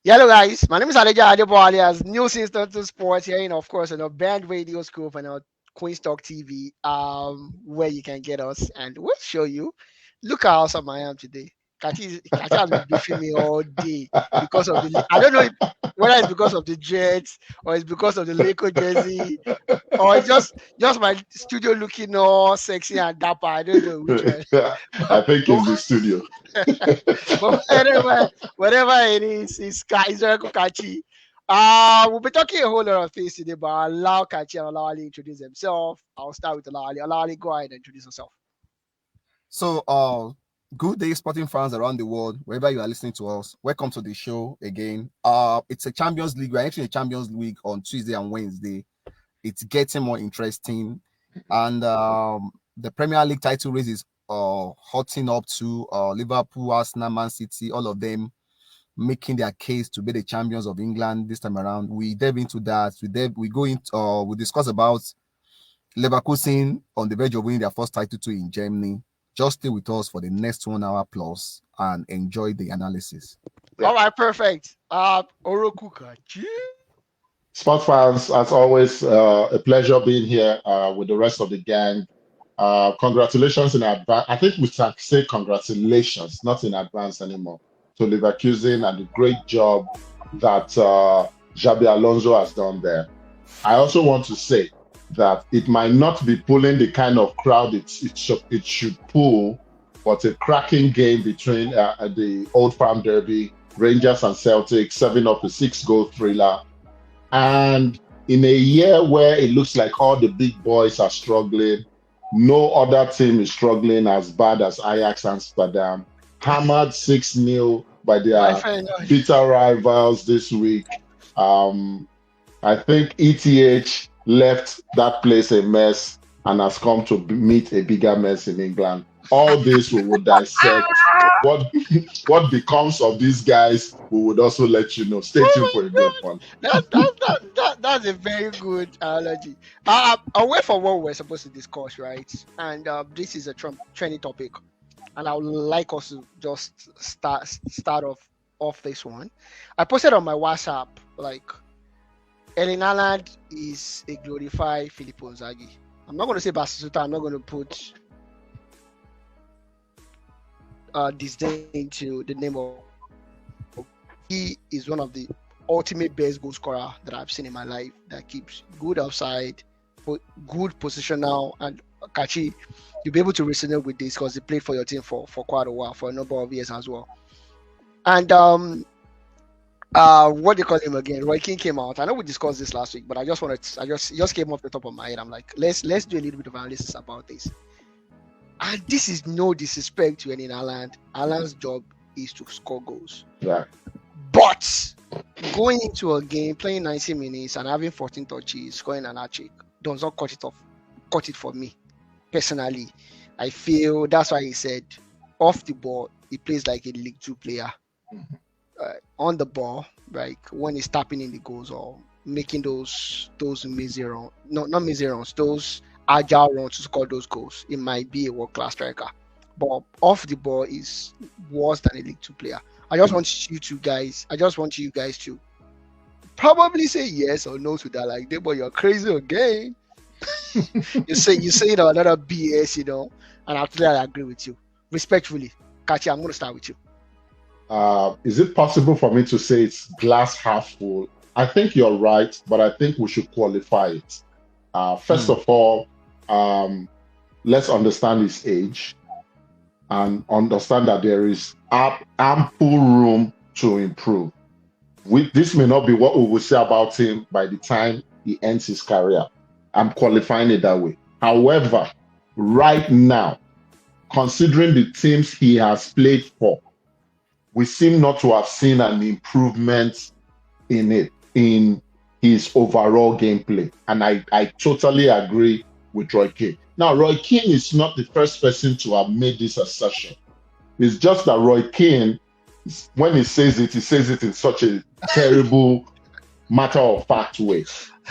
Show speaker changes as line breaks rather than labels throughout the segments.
Hello guys, my name is Adeja Adebo alias News Instant Sports here, of course, Band Radio Scoop and Queen's Talk TV, where you can get us and we'll show you. Look how awesome I am today. Kachi has been beefing me all day because of I don't know whether it's because of the Jets or it's because of the Laker jersey or it's just my studio looking all sexy and dapper. I don't know which one.
I
but,
think
but
it's the studio.
but whatever it is, it's very Kachi. We'll be talking a whole lot of things today, but I'll allow Kachi and Olawale introduce himself. I'll start with Olawale. Olawale, go ahead and introduce yourself.
So, good day, sporting fans around the world, wherever you are listening to us. Welcome to the show again. It's a Champions League. We're entering a Champions League on Tuesday and Wednesday. It's getting more interesting, and the Premier League title race is hotting up to Liverpool, Arsenal, Man City, all of them making their case to be the champions of England this time around. We delve into that. We go into we discuss about Leverkusen on the verge of winning their first title too in Germany. Just stay with us for the next 1 hour plus and enjoy the analysis.
Yeah.
All right, perfect. Oroku Kachi.
Sport fans, as always, a pleasure being here with the rest of the gang. Congratulations in advance. I think we can say congratulations, not in advance anymore, to Leverkusen and the great job that Xabi Alonso has done there. I also want to say that it might not be pulling the kind of crowd it should pull, but a cracking game between the Old Firm Derby, Rangers and Celtic, serving up a 6-goal thriller. And in a year where it looks like all the big boys are struggling, no other team is struggling as bad as Ajax Amsterdam, hammered 6-0 by their bitter rivals this week. I think ETH left that place a mess and has come to meet a bigger mess in England. All this we would dissect. What becomes of these guys, we would also let you know. Stay tuned for a good one.
That's a very good analogy. Away from what we're supposed to discuss, right? And this is a trending topic, and I would like us to just start off this one. I posted on my WhatsApp like Erling Haaland is a glorified Filippo Inzaghi. I'm not going to say Basuta. I'm not going to put disdain to the name of. He is one of the ultimate best goal scorer that I've seen in my life. That keeps good outside, good positional, and Kachi, you'll be able to resonate with this because he played for your team for quite a while, for a number of years as well. And what do you call him again? Roy Keane came out. I know we discussed this last week, but I just came off the top of my head. I'm like, let's do a little bit of analysis about this. And this is no disrespect to any Haaland. Haaland's job is to score goals.
Yeah.
But going into a game, playing 90 minutes and having 14 touches, scoring an hat-trick, does not cut it for me. Personally, I feel that's why he said off the ball, he plays like a League 2 player. On the ball, like when he's tapping in the goals or making those easy runs, not easy runs, those agile runs to score those goals, it might be a world-class striker. But off the ball is worse than a League 2 player. I just want you guys to probably say yes or no to that. Like, but you're crazy again. you say it or another BS, and after that I agree with you. Respectfully, Kachi, I'm gonna start with you.
Is it possible for me to say it's glass half full? I think you're right, but I think we should qualify it. First of all, let's understand his age and understand that there is ample room to improve. This may not be what we will say about him by the time he ends his career. I'm qualifying it that way. However, right now, considering the teams he has played for, we seem not to have seen an improvement in his overall gameplay. And I totally agree with Roy Keane. Now, Roy Keane is not the first person to have made this assertion. It's just that Roy Keane, when he says it in such a terrible matter-of-fact way.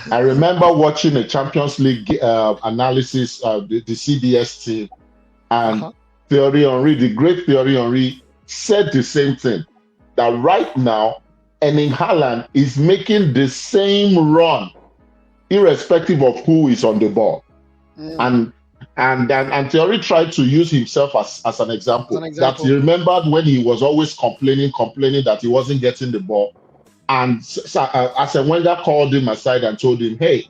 I remember watching a Champions League analysis of the CBS team, and Thierry Henry, the great Thierry Henry, said the same thing, that right now, Erling Haaland is making the same run, irrespective of who is on the ball. And Thierry tried to use himself as an example. That he remembered when he was always complaining that he wasn't getting the ball. And Arsene Wenger called him aside and told him, hey,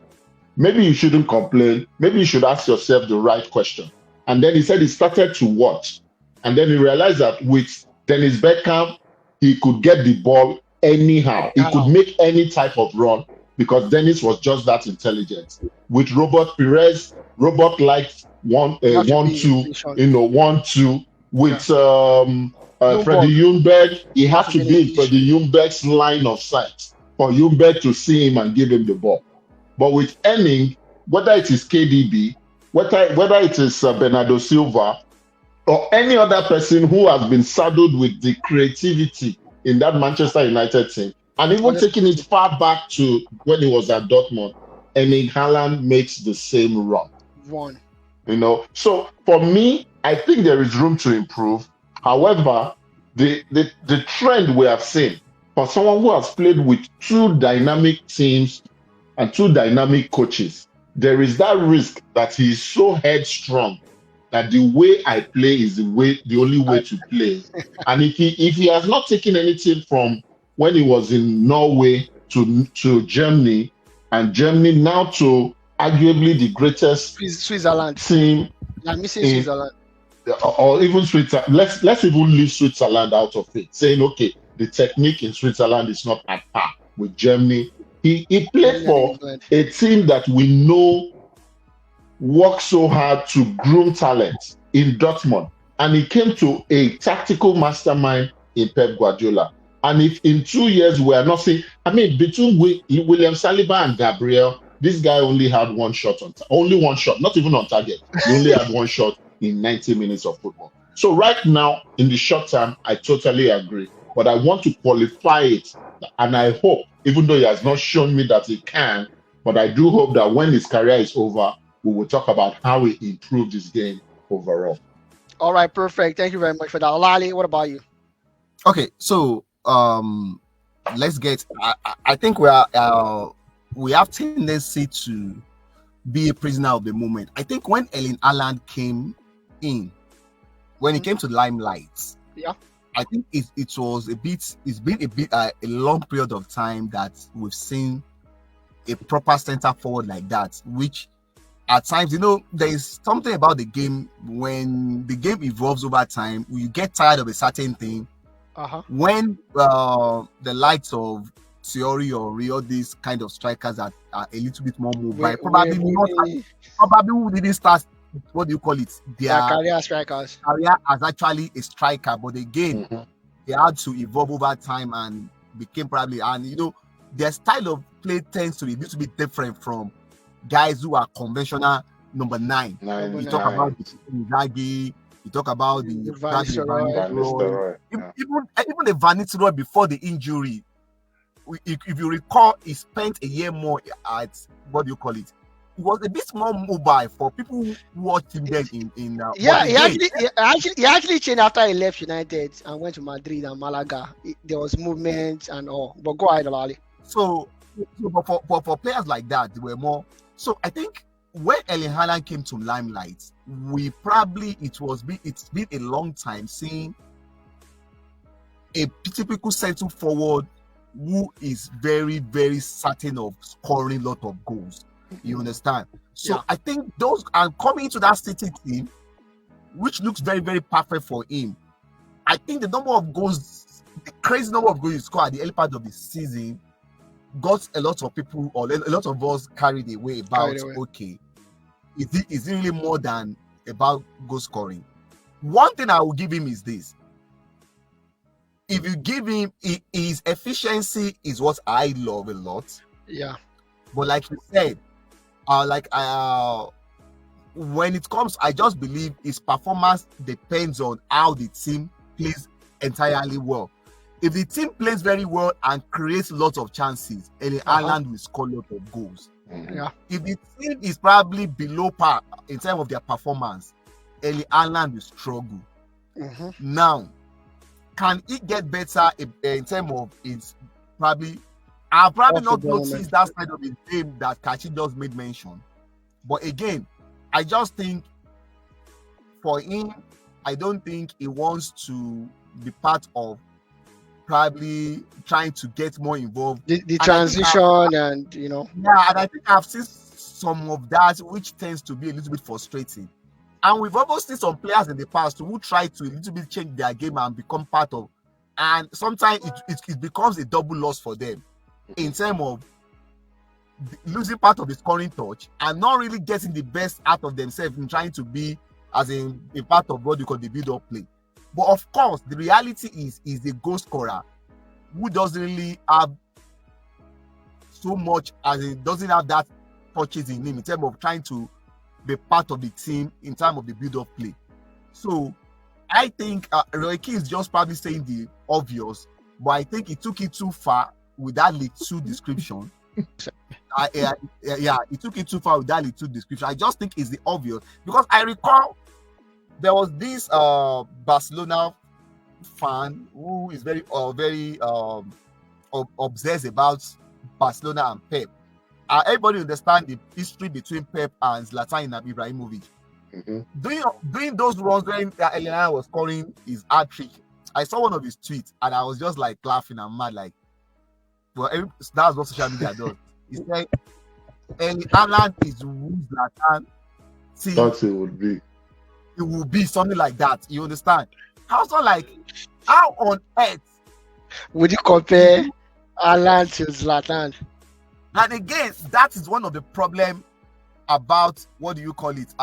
maybe you shouldn't complain. Maybe you should ask yourself the right question. And then he said he started to watch. And then he realized that with Dennis Beckham, he could get the ball anyhow. He could make any type of run because Dennis was just that intelligent. With Robert Pires, Robert liked 1-2, 1-2. With Freddie Ljungberg, he had to be in Freddie Ljungberg's line of sight for Ljungberg to see him and give him the ball. But with Erling, whether it is KDB, whether it is Bernardo Silva, or any other person who has been saddled with the creativity in that Manchester United team, and even taking it far back to when he was at Dortmund, Erling Haaland makes the same run. So for me, I think there is room to improve. However, the trend we have seen for someone who has played with two dynamic teams and two dynamic coaches, there is that risk that he is so headstrong that the way I play is the only way to play. And if he has not taken anything from when he was in Norway to Germany, and Germany now to arguably the greatest
Switzerland
team,
I'm missing Switzerland,
or even Switzerland. Let's even leave Switzerland out of it, saying okay, the technique in Switzerland is not at par with Germany. He played for a team that we know worked so hard to groom talent in Dortmund, and he came to a tactical mastermind in Pep Guardiola. And if in 2 years we are not seeing, between William Saliba and Gabriel, this guy only had one shot, not even on target. He only had one shot in 90 minutes of football. So right now, in the short term, I totally agree. But I want to qualify it, and I hope, even though he has not shown me that he can, but I do hope that when his career is over, we will talk about how he improved his game overall.
All right, perfect. Thank you very much for that. Lali, what about you?
Okay, so let's get. I think we have tendency to be a prisoner of the moment. I think when Erling Haaland came in, when he came to the limelight, I think it was a bit. It's been a long period of time that we've seen a proper center forward like that, which at times, there is something about the game. When the game evolves over time, you get tired of a certain thing. When the likes of Thierry or Rio, these kind of strikers that are a little bit more mobile, probably who didn't start, what do you call it?
Their career strikers.
Career as actually a striker, but again, they had to evolve over time and became probably, and their style of play tends to be a little bit different from guys who are conventional number 9. You talk about the Inzaghi, you talk about the
Van Nistelrooy.
Even the Van Nistelrooy before the injury. If you recall, he spent a year more at, what do you call it? He was a bit more mobile for people who watched him then in
he actually changed after he left United and went to Madrid and Malaga. There was movement and all. But go ahead, Lali.
So for players like that, they were more. So I think when Erling Haaland came to limelight, it's been a long time seeing a typical central forward who is very, very certain of scoring a lot of goals. You understand? So I think those are coming into that City team, which looks very, very perfect for him. I think the crazy number of goals he scored at the early part of the season got a lot of people, or a lot of us, carried away about, okay, is it really more than about goal scoring? One thing I will give him is this. If you give him his efficiency is what I love a lot.
Yeah.
But like you said, when it comes, I just believe his performance depends on how the team plays entirely well. If the team plays very well and creates lots of chances, Erling Haaland will score lots of goals.
Yeah.
If the team is probably below par in terms of their performance, Erling Haaland will struggle. Now, can he get better in terms of his I've probably
Off the
not
ball,
noticed
man.
that side of the game that Kachi just made mention. But again, I just think for him, I don't think he wants to be part of probably trying to get more involved.
The
And I think
transition and, you know.
yeah, and I think I've seen some of that, which tends to be a little bit frustrating. And we've also seen some players in the past who try to a little bit change their game and become part of, and sometimes it becomes a double loss for them in terms of losing part of the scoring touch and not really getting the best out of themselves in trying to be as a part of what you call the build-up play. But of course, the reality is the goal scorer who doesn't really have so much, as in doesn't have that touches in him in terms of trying to be part of the team in terms of the build-up play. So I think Roy Keane is just probably saying the obvious, but I think he took it too far with that League 2 description. Yeah, he took it too far with that League 2 description. I just think it's the obvious, because I recall there was this Barcelona fan who is very obsessed about Barcelona and Pep. Everybody understand the history between Pep and Zlatan Ibrahimovic. Doing those runs when Elena was scoring his hat trick, I saw one of his tweets and I was just like laughing and mad, like, well, that's what social media does. He said, Haaland is who Zlatan
Thought it would be.
It will be something like that. You understand? Also, like, how on earth
would you compare Haaland to Zlatan?
And again, that is one of the problem about, what do you call it?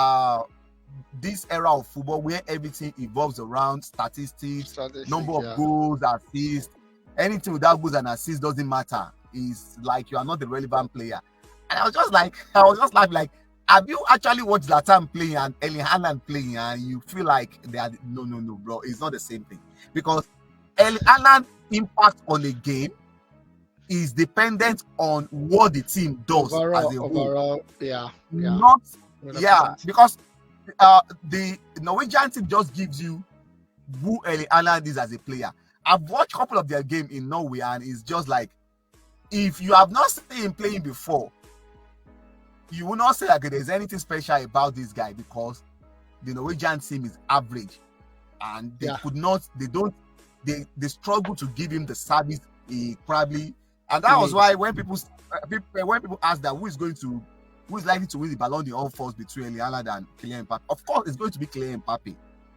This era of football where everything evolves around statistics, number of goals, assists. Anything without goals and assists doesn't matter. It's like you are not the relevant player. And I was just like, like, have you actually watched Zlatan playing and Erling Haaland playing, and you feel like they are no, bro, it's not the same thing, because Erling Haaland impact on a game is dependent on what the team does as a whole. Not 100%. Because the Norwegian team just gives you who Erling Haaland is as a player. I've watched a couple of their game in Norway, and it's just like, if you have not seen him playing before, you will not say like there's anything special about this guy, because the Norwegian team is average, and they they struggle to give him the service he probably. And that was why when people ask that who is likely to win the Ballon d'Or first between Erling Haaland and Kylian Mbappe, of course it's going to be Kylian Mbappe.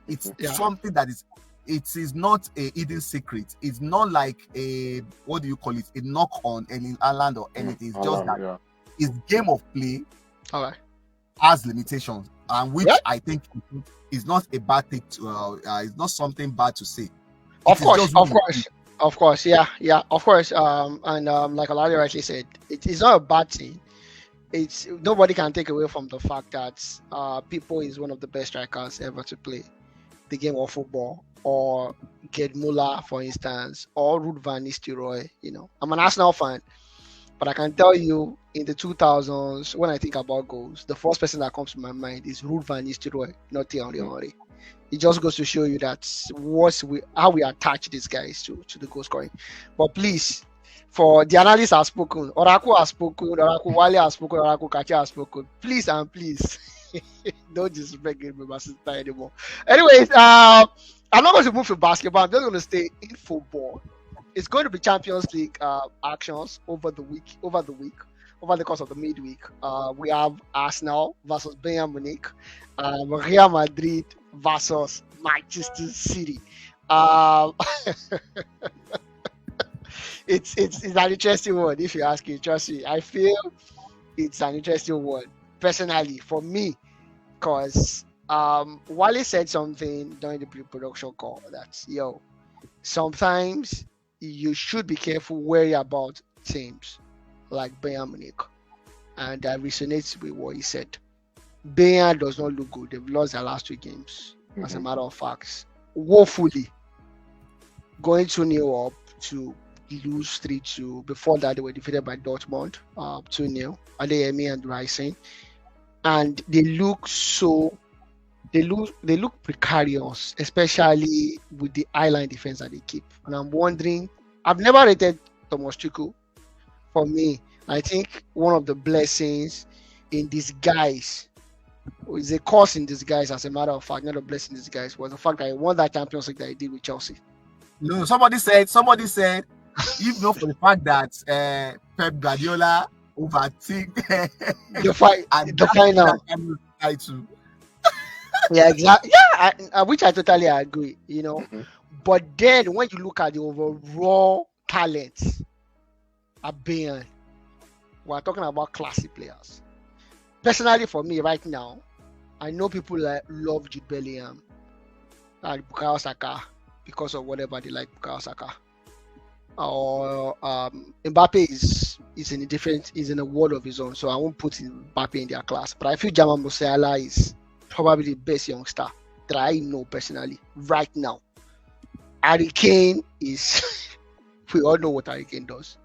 It's something that is not a hidden secret. It's not like a, what do you call it, a knock on Erling Haaland or anything. It's just that his game of play has limitations, and which I think is not a bad thing to it's not something bad to say. Of course,
yeah, of course. And like Olade rightly said, it's not a bad thing. It's nobody can take away from the fact that People is one of the best strikers ever to play the game of football, or Gerd Muller, for instance, or Ruud van Nistelrooy. You know, I'm an Arsenal fan, but I can tell you, in the 2000s, when I think about goals, the first person that comes to my mind is Ruud van Nistelrooy, not Thierry Henry. It just goes to show you that how we attach these guys to the goal scoring. But please, for the analysts have spoken, Oracle has spoken, Oracle Wale has spoken, Oracle Kachi has spoken. Please and please, don't disrespect my sister anymore. Anyways, I'm not going to move to basketball. I'm just going to stay in football. It's going to be Champions League actions over the course of the midweek. We have Arsenal versus Bayern Munich, Real Madrid versus Manchester City. It's an interesting one, if you ask me. Trust me, I feel it's an interesting one personally for me, because Wale said something during the pre-production call that sometimes you should be careful, wary about teams like Bayern Munich, and that resonates with what he said. Bayern does not look good. They've lost their last 2 games. As a matter of fact, woefully, going 2-0 up to lose 3-2. Before that, they were defeated by Dortmund 2-0. Adeyemi and Rising, and they look precarious, especially with the eye-line defense that they keep. And I'm wondering, I've never rated Thomas Tuchel. For me, I think one of the blessings in disguise, or is a curse in disguise, as a matter of fact, not a blessing in disguise, was the fact that he won that Champions League that he did with Chelsea.
No, somebody said, if not for the fact that Pep Guardiola overtook
The final.
title.
Yeah, exactly. Yeah, which I totally agree. But then when you look at the overall talent at Bayern, we're talking about classy players. Personally, for me right now, I know people that love Jude Bellingham and Bukayo Saka because of whatever they like Bukayo Saka. Or Mbappe is in a world of his own, so I won't put Mbappe in their class. But I feel Jamal Musiala is probably the best youngster that I know personally right now. Harry Kane is we all know what Harry Kane does.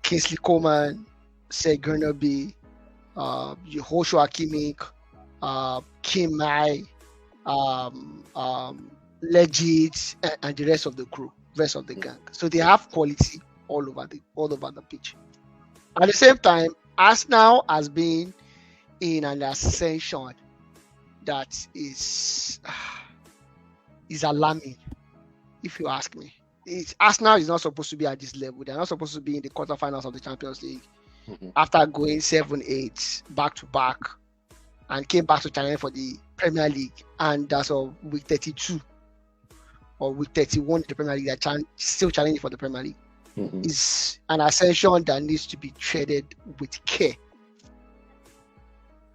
Kingsley Coman, Serge Gnabry, Joshua Kimmich, Kim Mai, Legit, and the rest of the crew, rest of the gang. So they have quality all over the pitch. At the same time, Arsenal has been in an ascension that is alarming, if you ask me. Arsenal is not supposed to be at this level. They're not supposed to be in the quarterfinals of the Champions League after going 7-8 back to back and came back to challenge for the Premier League. And that's of week 32 or week 31 in the Premier League, they're still challenging for the Premier League. Is an ascension that needs to be treated with care.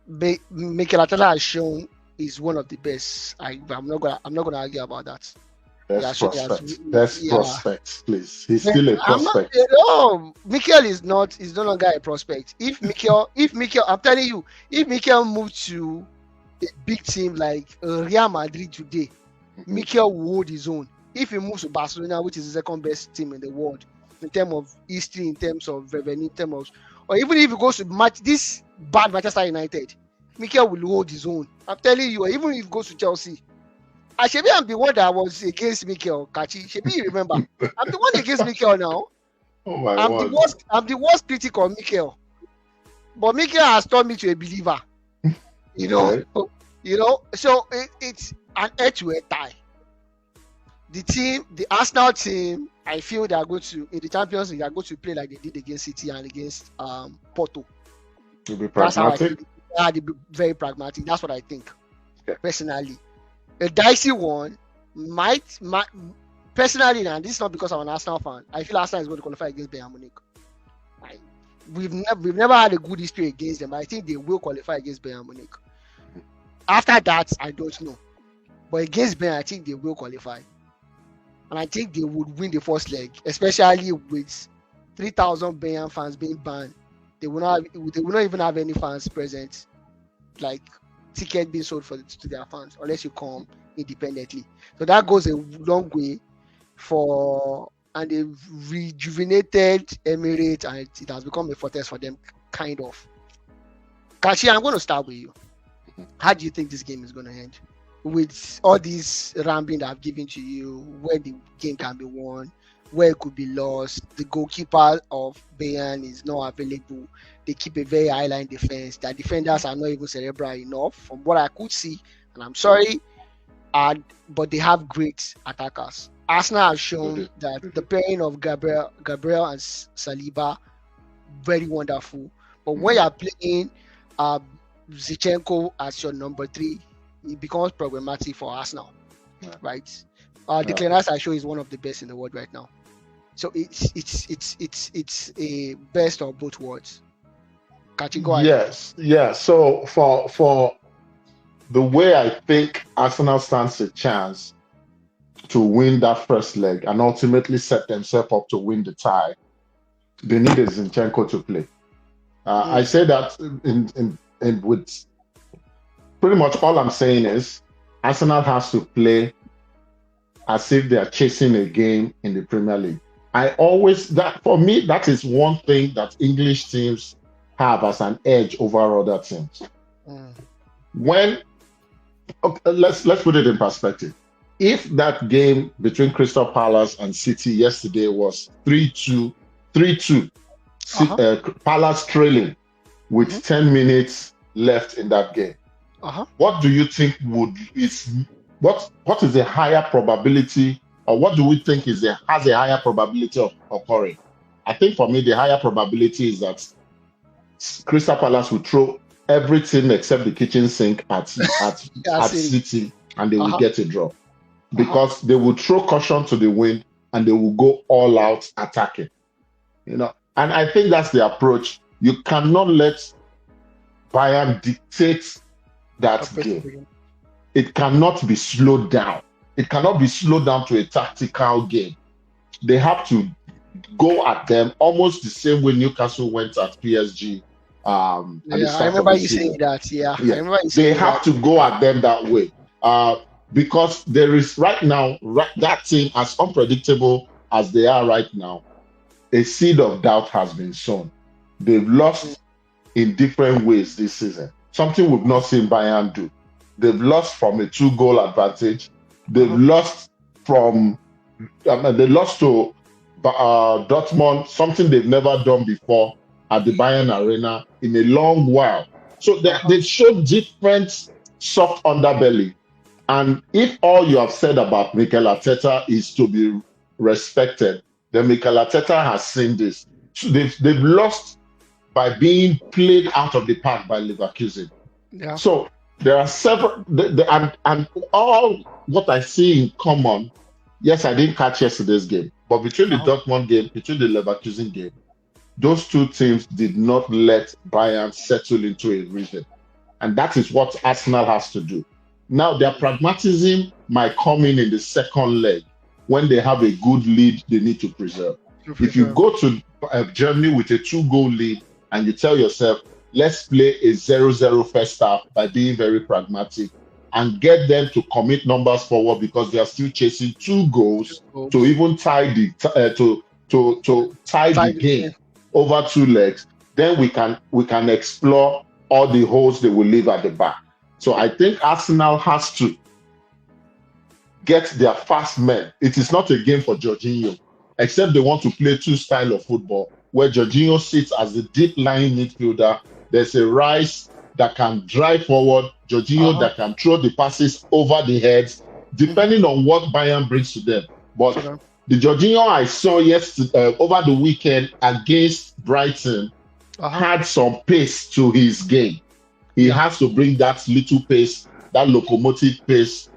Mikel Arteta has shown is one of the best. I'm not gonna argue about that.
Best prospect, please. He's still a prospect.
Mikel is no longer a prospect. If Mikel, I'm telling you, if Mikel moved to a big team like Real Madrid today, Mikel will hold his own. If he moves to Barcelona, which is the second best team in the world in terms of history, in terms of revenue, in terms of, or even if he goes to this bad Manchester United, Mikel will hold his own. I'm telling you, even if he goes to Chelsea. Shebi, I'm the one that was against Mikel, Kachi. Shebi, you remember? I'm the one against Mikel now.
Oh my
God. I'm the worst critic of Mikel. But Mikel has turned me to a believer. So it's an head-to-head tie. The Arsenal team, I feel they are going to, in the Champions League, they are going to play like they did against City and against Porto.
To be pragmatic?
They'll be very pragmatic. That's what I think, personally. A dicey one might personally, and this is not because I'm an Arsenal fan, I feel Arsenal is going to qualify against Bayern Munich. We've never had a good history against them. I think they will qualify against Bayern Munich. After that, I don't know. But against Bayern, I think they will qualify. And I think they would win the first leg, especially with 3,000 Bayern fans being banned. They will not even have any fans present, like ticket being sold to their fans, unless you come independently. So that goes a long way and they've rejuvenated Emirates, and it has become a fortress for them, kind of. Kachi, I'm going to start with you. How do you think this game is going to end? With all these rambling that I've given to you, where the game can be won, where it could be lost, the goalkeeper of Bayern is not available. They keep a very high line defense. Their defenders are not even cerebral enough, from what I could see. And I'm sorry, but they have great attackers. Arsenal have shown that the pairing of Gabriel and Saliba, very wonderful. But when you're playing Zinchenko as your number 3, it becomes problematic for Arsenal, right? Declan Rice, I show, is one of the best in the world right now. So it's a best of both worlds.
Yes, yeah. So for the way I think Arsenal stands a chance to win that first leg and ultimately set themselves up to win the tie, they need a Zinchenko to play. I say that in with pretty much all I'm saying is Arsenal has to play as if they are chasing a game in the Premier League. For me, that is one thing that English teams have as an edge over other teams. Let's put it in perspective. If that game between Crystal Palace and City yesterday was 3-2 3-2. Palace trailing with 10 minutes left in that game. What do you think what is the higher probability, or what do we think has a higher probability of occurring? I think for me, the higher probability is that Crystal Palace will throw everything except the kitchen sink at City, and they will get a draw. Because they will throw caution to the wind and they will go all out attacking. And I think that's the approach. You cannot let Bayern dictate that game. It cannot be slowed down. It cannot be slowed down to a tactical game. They have to go at them almost the same way Newcastle went at PSG.
I remember you saying that.
They have to go at them that way. Because there is right now, that team, as unpredictable as they are right now, a seed of doubt has been sown. They've lost in different ways this season. Something we've not seen Bayern do. They've lost from a 2-goal advantage. They've lost to Dortmund, something they've never done before at the Bayern Arena in a long while. So they showed different soft underbelly. And if all you have said about Mikel Arteta is to be respected, then Mikel Arteta has seen this. So they've lost by being played out of the park by Leverkusen.
Yeah.
So there are several, and all what I see in common. Yes, I didn't catch yesterday's game, but between the Dortmund game, between the Leverkusen game, those two teams did not let Bayern settle into a rhythm, and that is what Arsenal has to do. Now, their pragmatism might come in the second leg when they have a good lead they need to preserve. If you go to Germany with a 2-goal lead and you tell yourself, let's play a 0-0 first half by being very pragmatic and get them to commit numbers forward because they are still chasing 2 goals to even tie the game over 2 legs, then we can explore all the holes they will leave at the back. So I think Arsenal has to get their fast men. It is not a game for Jorginho, except they want to play 2 styles of football, where Jorginho sits as the deep-lying midfielder. There's a Rice that can drive forward, Jorginho that can throw the passes over the heads, depending on what Bayern brings to them. But the Jorginho I saw yesterday over the weekend against Brighton had some pace to his game. He has to bring that little pace, that locomotive pace,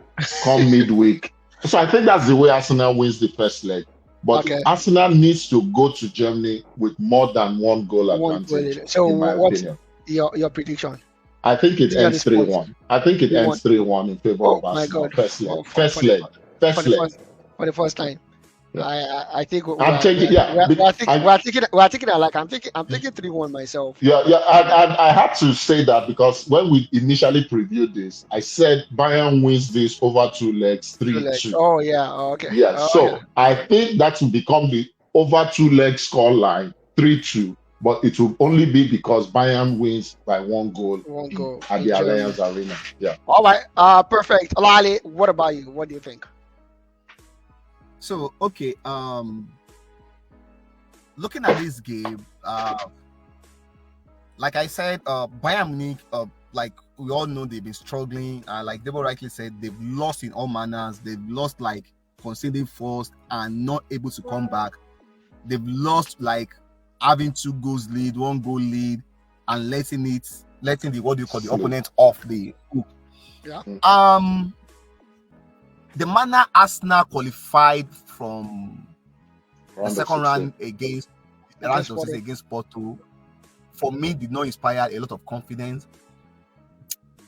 come midweek. So I think that's the way Arsenal wins the first leg. But Arsenal needs to go to Germany with more than 1 goal advantage.
So what's your prediction?
I think it ends 3-1. I think it ends 3-1 in favor of Arsenal. First leg. First leg.
For the first time. Yeah. I think we're thinking 3-1 myself.
I had to say that because when we initially previewed this, I said Bayern wins this over 2 legs, 3-2.
Oh yeah, okay.
Yeah, I think that will become the over 2 leg score line, 3-2. But it will only be because Bayern wins by 1 goal at the Allianz Arena. Yeah.
All right. Perfect. Olale, what about you? What do you think?
So, okay, looking at this game, like I said, Bayern Munich, like we all know, they've been struggling. Like Debo rightly said, they've lost in all manners. They've lost, like, conceding first and not able to come back. They've lost, like, having 2 goals lead, 1 goal lead, and letting the opponent off the hook.
Yeah.
The manner Arsenal qualified from the second round against Porto, for me, did not inspire a lot of confidence.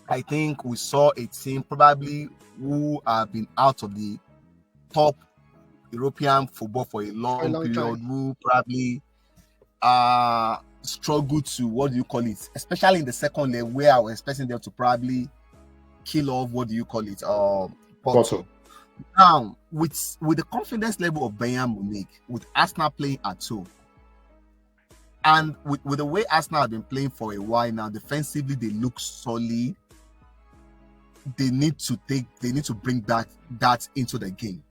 I think we saw a team probably who have been out of the top European football for a long period, who probably struggled to, especially in the second leg, where I was expecting them to probably kill off, Porto. Now, with the confidence level of Bayern Munich, with Arsenal playing at home, and with the way Arsenal have been playing for a while now, defensively they look solid. They need to bring that into the game.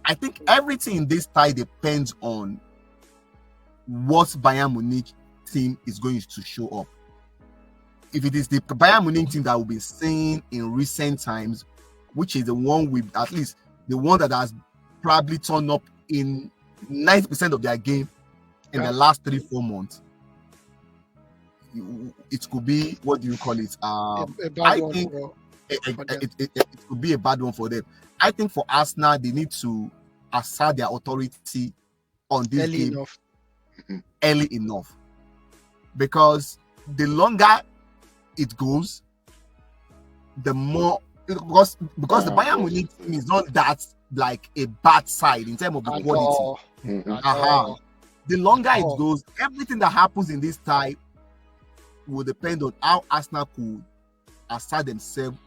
I think everything in this tie depends on what Bayern Munich team is going to show up. If it is the Bayern Munich team that we've been seeing in recent times, which is the one with at least the one that has probably turned up in 90% of their game in the last 3-4 months, it could be, what do you call it? I think it could be a bad one for them. I think for Arsenal, they need to assert their authority on this game early enough, because the longer it goes, the more, because the Bayern Munich team is not that like a bad side in terms of the quality. The longer it goes, everything that happens in this tie will depend on how Arsenal could assert themselves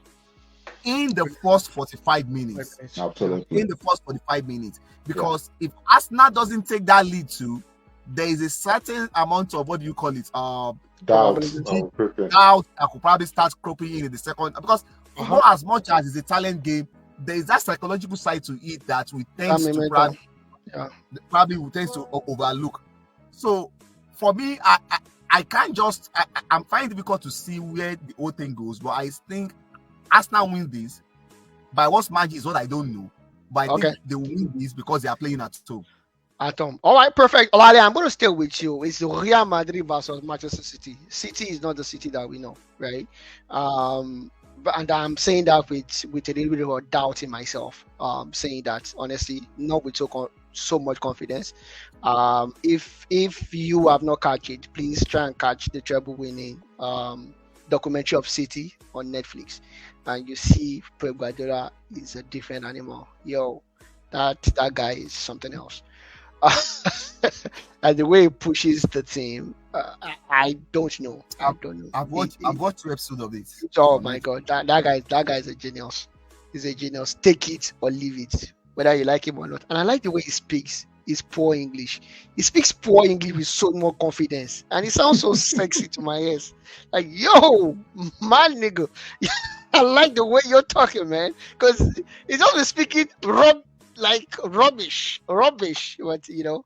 in the first 45 minutes.
Absolutely.
In the first 45 minutes. Because if Arsenal doesn't take that lead too, there is a certain amount of, what do you call it? Doubt that could probably start cropping in the second. Because football, as much as it's a talent game, there is that psychological side to it that we tend to probably overlook. So for me, I can't just, I'm finding it difficult to see where the whole thing goes, but I think Arsenal win this. By what margin is what I don't know, but I think they will win this because they are playing at home.
All right, perfect. Olale, I'm going to stay with you. It's Real Madrid versus Manchester City. City is not the City that we know, right? And I'm saying that with a little bit of doubt in myself. Saying that honestly, not with so much confidence. If you have not catch it, please try and catch the treble winning documentary of City on Netflix, and you see Pep Guardiola is a different animal. Yo, that guy is something else. And the way he pushes the team, I don't know.
I've watched 2 episodes of it.
Oh my god, that guy is a genius. He's a genius. Take it or leave it, whether you like him or not. And I like the way he speaks. It's poor English. He speaks poor English with so more confidence, and it sounds so sexy to my ears. Like, yo, man, nigga, I like the way you're talking, man, because he's always speaking rubbish. But you know,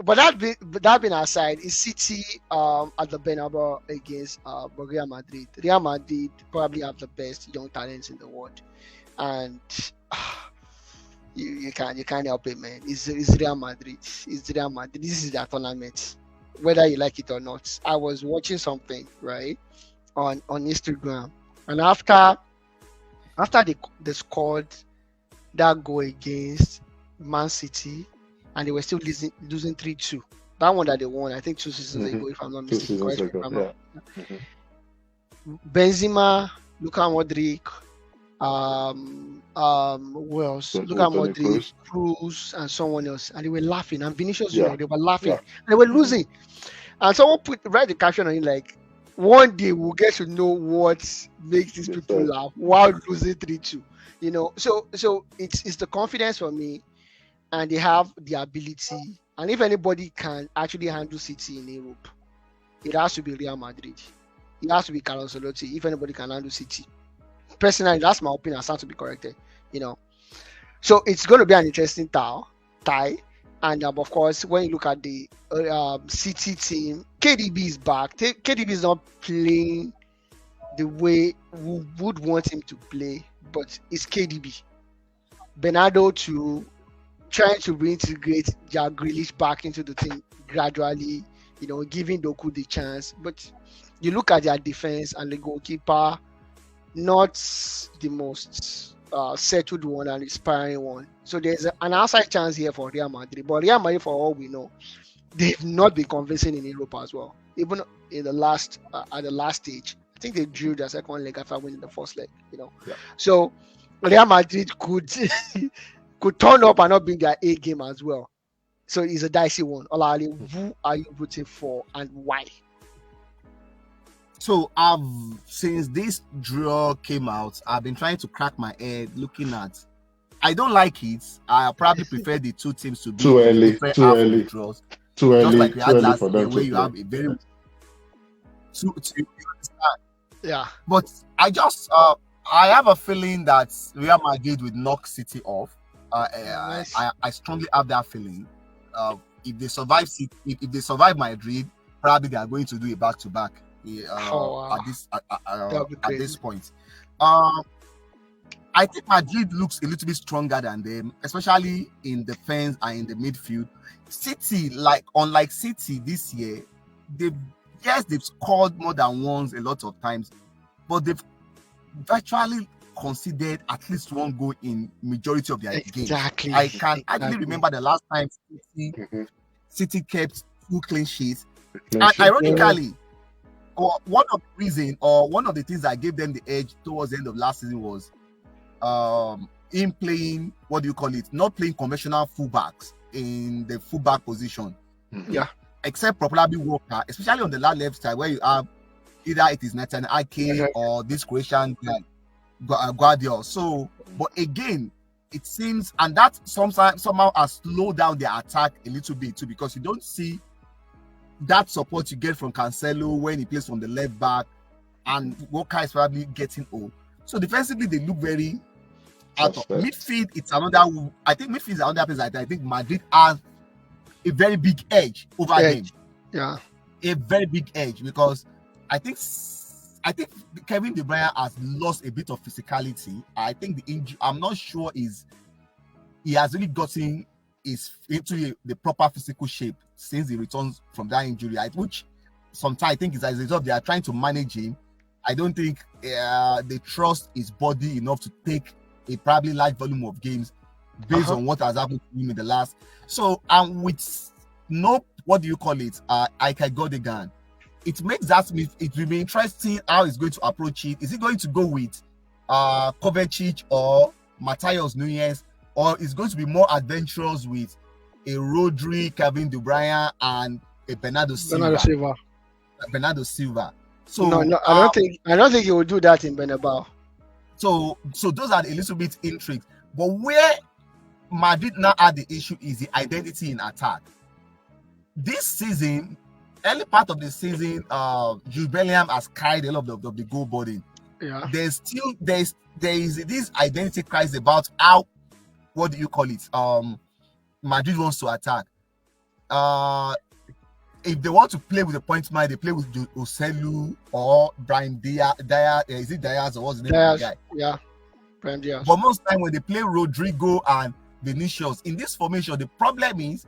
but that being aside, is City at the Bernabeu against Real Madrid. Real Madrid probably have the best young talents in the world, and you can't help it, man. It's Real Madrid. It's Real Madrid. This is their tournament, whether you like it or not. I was watching something right on Instagram, and after they scored that goal against Man City, and they were still losing 3-2. That one that they won, I think 2 seasons ago, if I'm not mistaken. Benzema, Luka Modric, who else? Luka Modric, Cruz, and someone else, and they were laughing. And Vinicius, they were laughing, and they were losing. And someone write the caption on it like, "One day we'll get to know what makes these people laugh while losing 3-2." You know, so it's the confidence for me, and they have the ability. And if anybody can actually handle City in Europe, it has to be Real Madrid. It has to be Carlo Ancelotti. If anybody can handle City, personally, that's my opinion. I stand to be corrected. You know, so it's going to be an interesting tie. And of course, when you look at the City team, KDB is back. KDB is not playing the way we would want him to play, but it's KDB. Bernardo to trying to reintegrate Jack Grealish back into the team gradually, you know, giving Doku the chance. But you look at their defense and the goalkeeper, not the most settled one and inspiring one. So there's an outside chance here for Real Madrid. But Real Madrid, for all we know, they've not been convincing in Europe as well. Even in the last at the last stage, I think they drew their second leg after winning the first leg. You know, so Real Madrid could turn up and not bring their A game as well. So it's a dicey one. Olali, who are you rooting for and why?
So since this draw came out, I've been trying to crack my head looking at. I don't like it. I probably prefer the two teams to be
too early.
Draws.
Too early.
Just like we had last
for
year,
them
where
to
you
play.
have a very
Yeah.
But I have a feeling that Real Madrid would knock City off. I strongly have that feeling. if they survive if they survive Madrid, probably they are going to do a back-to-back
Wow. That'll be
at this
crazy.
point. I think Madrid looks a little bit stronger than them, especially in defense and in the midfield. City, unlike City this year, they've scored more than once a lot of times, but they've virtually conceded at least one goal in majority of their games.
Exactly.
I can actually remember the last time City kept 2 clean sheets. And ironically, one of the things that gave them the edge towards the end of last season was in playing, not playing conventional fullbacks in the fullback position.
Yeah.
Except probably Walker, especially on the left side where you have either it is Nathan Ake or this Croatian guy, Guardiola. So, but again, it seems, and that somehow has slowed down their attack a little bit too, because you don't see that support you get from Cancelo when he plays from the left back, and Walker is probably getting old. So defensively, they look very out of midfield. It's another. I think midfield is another place. I think Madrid has a very big edge over them.
Yeah,
a very big edge, because I think Kevin De Bruyne has lost a bit of physicality. I think the injury, I'm not sure he has really gotten into the proper physical shape since he returns from that injury, which sometimes I think is as a result they are trying to manage him. I don't think they trust his body enough to take a probably large volume of games based on what has happened to him in the last. So, and with no, Ike Godigan, it makes it will be interesting how he's going to approach it. Is he going to go with Kovacic or Matheus Nunes, or is going to be more adventurous with a Rodri, Kevin De Bruyne, and a Bernardo Silva? So
no, I don't think he will do that in Bernabeu.
So those are a little bit intrigued. But where Madrid now had the issue is the identity in attack. This season, early part of the season, Jude Bellingham has carried a lot of the goal burden.
Yeah.
There is this identity crisis about how, Madrid wants to attack. If they want to play with the point man, they play with Oselu or Brian Diaz. Is it Diaz or what's the name of the guy? Yeah,
Brian Diaz.
But most time when they play Rodrigo and Vinicius in this formation, the problem is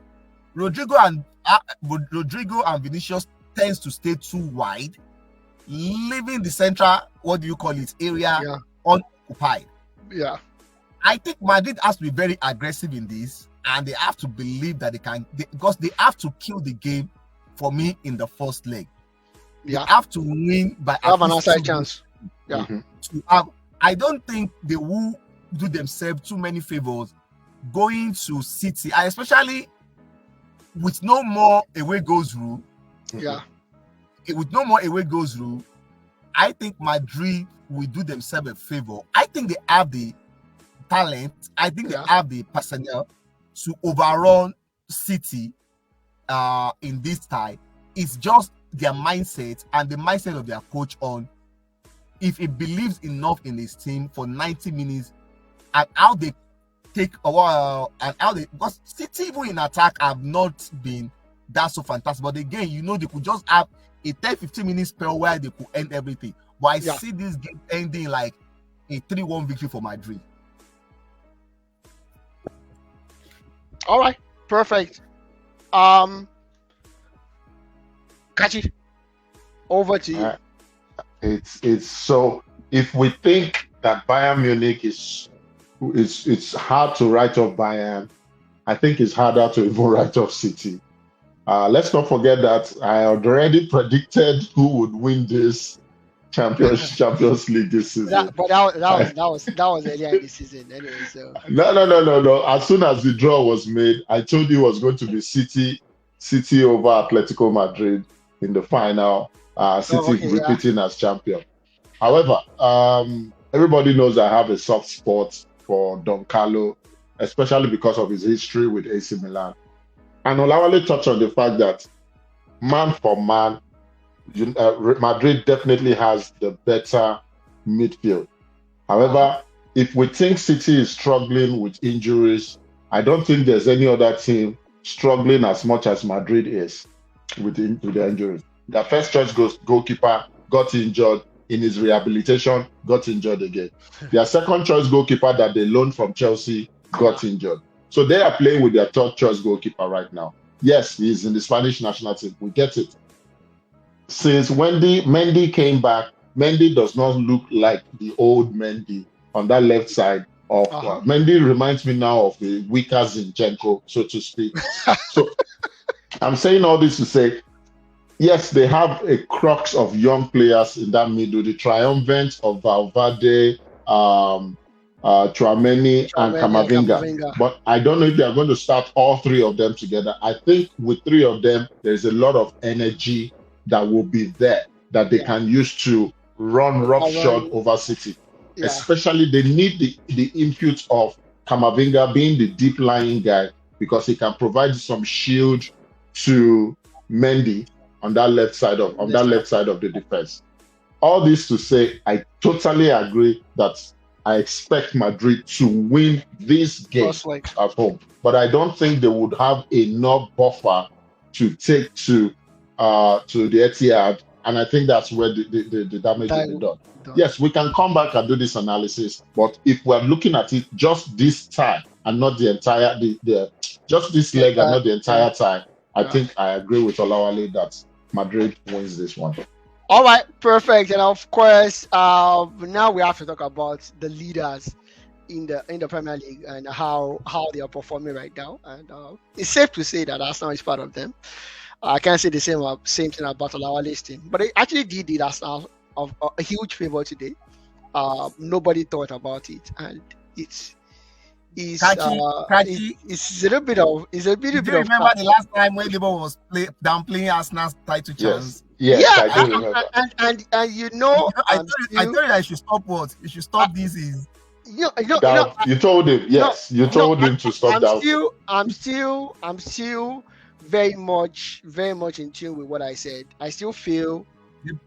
Rodrigo and Vinicius tends to stay too wide, leaving the central area unoccupied.
Yeah,
I think Madrid has to be very aggressive in this, and they have to believe that because they have to kill the game. For me, in the first leg, they have to win by
have an outside chance. Yeah,
I don't think they will do themselves too many favors going to City, especially with no more away goals rule.
Yeah,
with no more away goals rule, I think Madrid will do themselves a favor. I think they have the talent. I think they have the personnel to overrun City. In this tie, it's just their mindset and the mindset of their coach on if he believes enough in his team for 90 minutes and how they take a while and how they, because City even in attack have not been that so fantastic, but again, they could just have a 10-15 minutes spell where they could end everything. But I see this game ending like a 3-1 victory for Madrid.
All right, perfect. Kachi, over to you.
It's so if we think that Bayern Munich it's hard to write off Bayern, I think it's harder to even write off City. Let's not forget that I had already predicted who would win this Champions League this season.
That was earlier in the season anyway. So
No. As soon as the draw was made, I told you it was going to be City over Atletico Madrid in the final. City repeating as champion. However, everybody knows I have a soft spot for Don Carlo, especially because of his history with AC Milan. And Olawale touched on the fact that man for man, Madrid definitely has the better midfield. However, if we think City is struggling with injuries, I don't think there's any other team struggling as much as Madrid is with the injuries. Their first choice goalkeeper got injured in his rehabilitation, got injured again. Their second choice goalkeeper that they loaned from Chelsea got injured. So they are playing with their third choice goalkeeper right now. Yes, he's in the Spanish national team. We get it. Since Mendy came back, Mendy does not look like the old Mendy on that left side of Mendy reminds me now of the weaker Zinchenko, so to speak. So I'm saying all this to say, yes, they have a crux of young players in that middle, the triumvirate of Valverde, Tchouaméni, and Camavinga. But I don't know if they are going to start all three of them together. I think with three of them, there's a lot of energy that will be there that they can use to run roughshod over City. Yeah. Especially they need the input of Camavinga being the deep lying guy because he can provide some shield to Mendy on that left side of the defense. All this to say, I totally agree that I expect Madrid to win this game at home, but I don't think they would have enough buffer to take to the Etihad, and I think that's where the damage will be done. Yes, we can come back and do this analysis, but if we're looking at it just this time and not the entire just this leg and not the entire time, I think I agree with Olawale that Madrid wins this one.
All right, perfect. And of course, now we have to talk about the leaders in the Premier League and how they are performing right now. And it's safe to say that Arsenal is part of them. I can't say the same thing about Olawale's team, but they actually did Arsenal of a huge favor today. Nobody thought about it, and it's a little bit of. Do you
remember the last time when Liverpool was downplaying Arsenal's title chance?
Yes, I do remember.
And I told
you I should stop what? You should stop this.
You told him, yes. You told him to stop that.
I'm still very much in tune with what I said. I still feel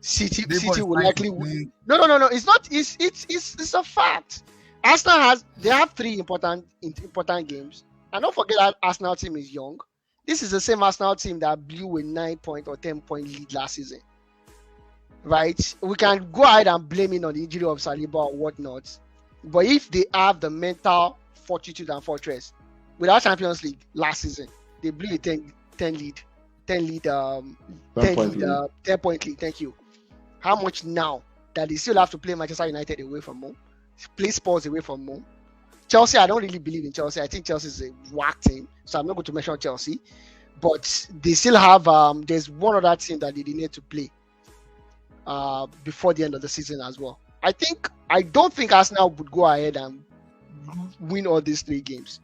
City will likely win. No. It's not. It's a fact. Arsenal have 3 important games, and don't forget that Arsenal team is young. This is the same Arsenal team that blew a 9-point or 10-point lead last season, right? We can go ahead and blame it on the injury of Saliba or whatnot, but if they have the mental fortitude and fortress, without Champions League last season, they blew a 10-point lead. Thank you. How much now that they still have to play Manchester United away from home, play Spurs away from home? Chelsea, I don't really believe in Chelsea. I think Chelsea is a whack team, so I'm not going to mention Chelsea. But they still have there's one other team that they need to play before the end of the season as well. I don't think Arsenal would go ahead and win all these 3 games.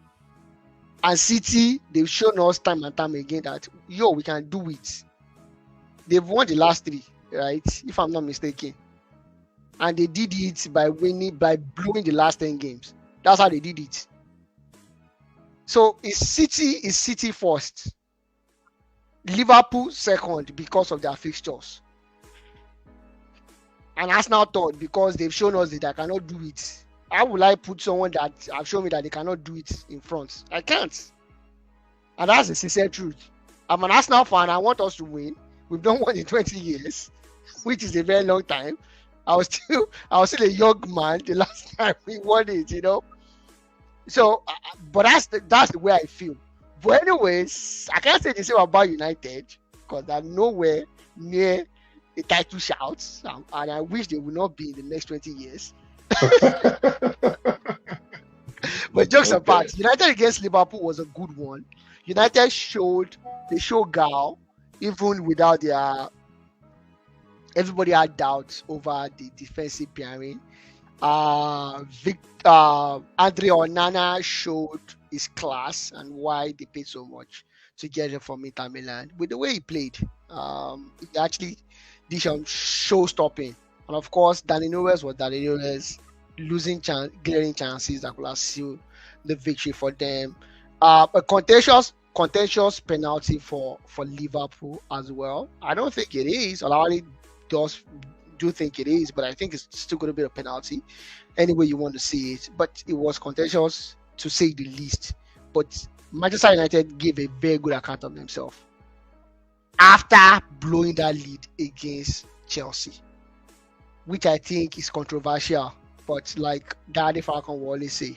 And City, they've shown us time and time again that we can do it. They've won the last 3, right? If I'm not mistaken. And they did it by blowing the last 10 games. That's how they did it. So is City first, Liverpool second because of their fixtures, and Arsenal third because they've shown us that they cannot do it. How will I put someone that have shown me that they cannot do it in front? I can't. And that's the sincere truth. I'm an Arsenal fan. I want us to win. We've done one in 20 years, which is a very long time. I was still a young man the last time we won it, So, but that's the way I feel. But anyways, I can't say the same about United because they're nowhere near a title shout, and I wish they would not be in the next 20 years. But jokes apart, United against Liverpool was a good one. United showed guile even without their. Everybody had doubts over the defensive pairing. Andre Onana showed his class and why they paid so much to get him from Inter Milan. With the way he played, he actually did some show-stopping. And of course, Dani Alves was Dani Alves, losing glaring chances that could have sealed the victory for them. A contentious penalty for Liverpool as well. I don't think it is. Olawale do think it is, but I think it's still going to be a penalty any way you want to see it. But it was contentious to say the least. But Manchester United gave a very good account of themselves after blowing that lead against Chelsea, which I think is controversial. But like Daddy Falcon will always say,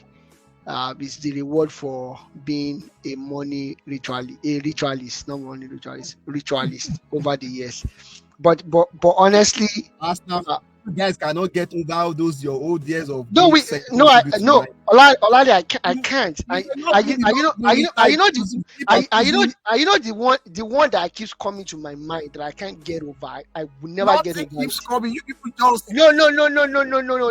it's the reward for being a ritualist, not money ritualist over the years. But honestly,
Arsenal, you guys cannot get over all those your old years of
no,
being
we
second
no,
to this United.
Olali, I can't. You know the one that keeps coming to my mind that I can't get over. I will never get
Nothing
over
keeps
it.
coming. You people just
No.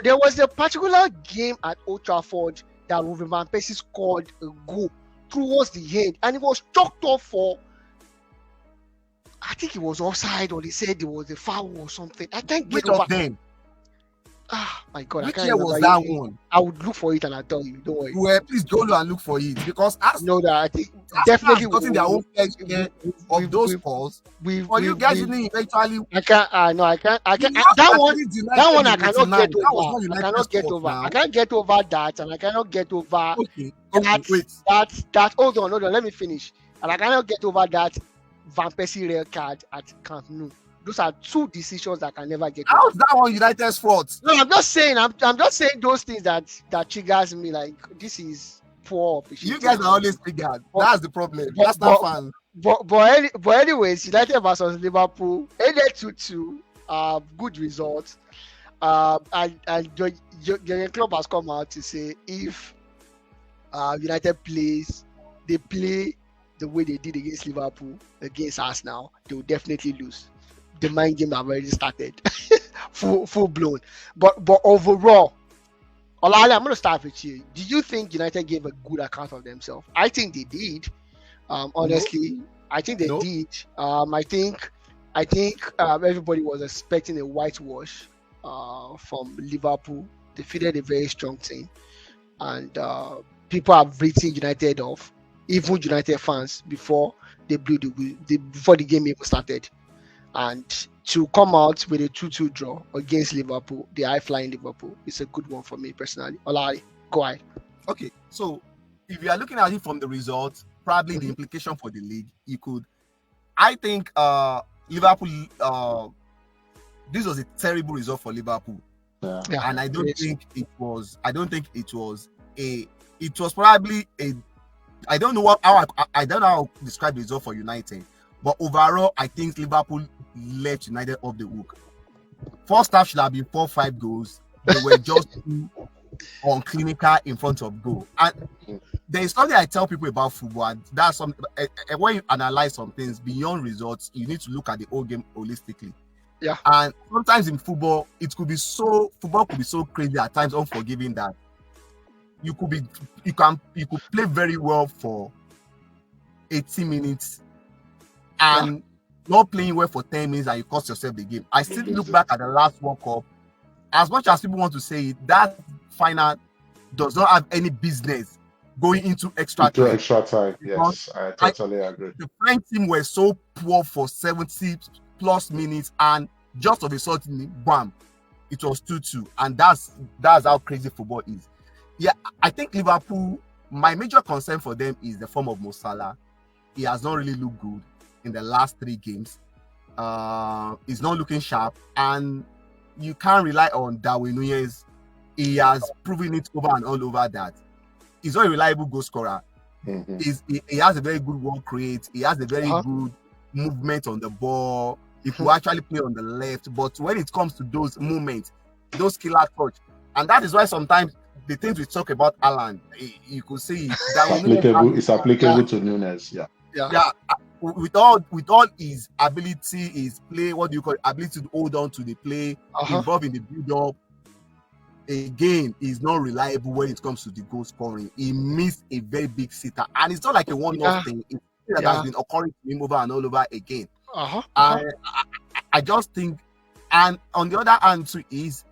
There was a particular game at Old Trafford that Ruben Van Persie scored a goal towards the end, and it was chalked off for. I think it was offside, or they said it was a foul or something. I can't get
which
over.
of them?
Ah, my God!
Which
I can't
year
remember.
was that one?
I would look for it and I'll tell you. Don't worry.
Well, please go and look for it because
No, that I think
Arsenal
definitely
has gotten their own fair share of those calls. For you guys didn't eventually.
I can't. No, I can't.
You
That
lost
one.
against United
That one I
in
cannot
89.
get
That was
over.
not
I
United's
cannot get
fault
over.
now.
I can't get over that, and I cannot get over
Okay,
that.
wait.
That. Hold on. Let me finish. And I cannot get over that Van Persie red card at Camp Nou. Those are two decisions I can never get over.
How's that one United's fault?
No, I'm just saying. I'm just saying those things that triggers me. Like this is poor officiating.
You guys are always triggered. That's the problem.
but-
That's not fun.
But anyways, United versus Liverpool ended 2-2. Good results. And Jurgen Klopp has come out to say if United they play the way they did against Liverpool, against Arsenal, they will definitely lose. The mind game have already started, full blown. But overall, Olale, I'm going to start with you. Do you think United gave a good account of themselves? I think they did. Honestly, I think they did. I think everybody was expecting a whitewash from Liverpool. They defeated a very strong team, and people have written United off, even United fans, before they blew before the game even started. And to come out with a 2-2 draw against Liverpool, the high-flying Liverpool, is a good one for me personally. Olari, go ahead.
Okay, so if you are looking at it from the results, probably the implication for the league, I think Liverpool, this was a terrible result for Liverpool.
Yeah.
And I don't think it was probably I don't know how to describe the result for United, but overall I think Liverpool left United off the hook. First half should have been 4-5 goals. They were just unclinical in front of goal. And there is something I tell people about football, and that's something when you analyze some things beyond results, you need to look at the whole game holistically.
Yeah.
And sometimes in football, football could be so crazy at times, unforgiving, that you could play very well for 80 minutes and not playing well for 10 minutes and you cost yourself the game. I still look back at the last World Cup. As much as people want to say it, that final does not have any business going into extra time.
Extra time, yes, I totally agree.
The French team were so poor for 70 plus minutes, and just of a sudden, bam, it was 2-2, and that's how crazy football is. Yeah, I think Liverpool, my major concern for them is the form of Mo Salah. He has not really looked good in the last 3 games. He's not looking sharp, and you can't rely on Darwin Núñez. He has proven it over and all over that he's not a reliable goal scorer. He has a very good work rate. He has a very good movement on the ball. He could actually play on the left, but when it comes to those moments, those killer touch, and that is why sometimes the things we talk about Haaland, you could see
it's applicable to Núñez.
Yeah. With all his ability, his play, ability to hold on to the play, involved in the build-up. Again, he's not reliable when it comes to the goal scoring. He missed a very big sitter, and it's not like a one-off thing. It's that has been occurring to him over and all over again. I just think, and on the other hand too, is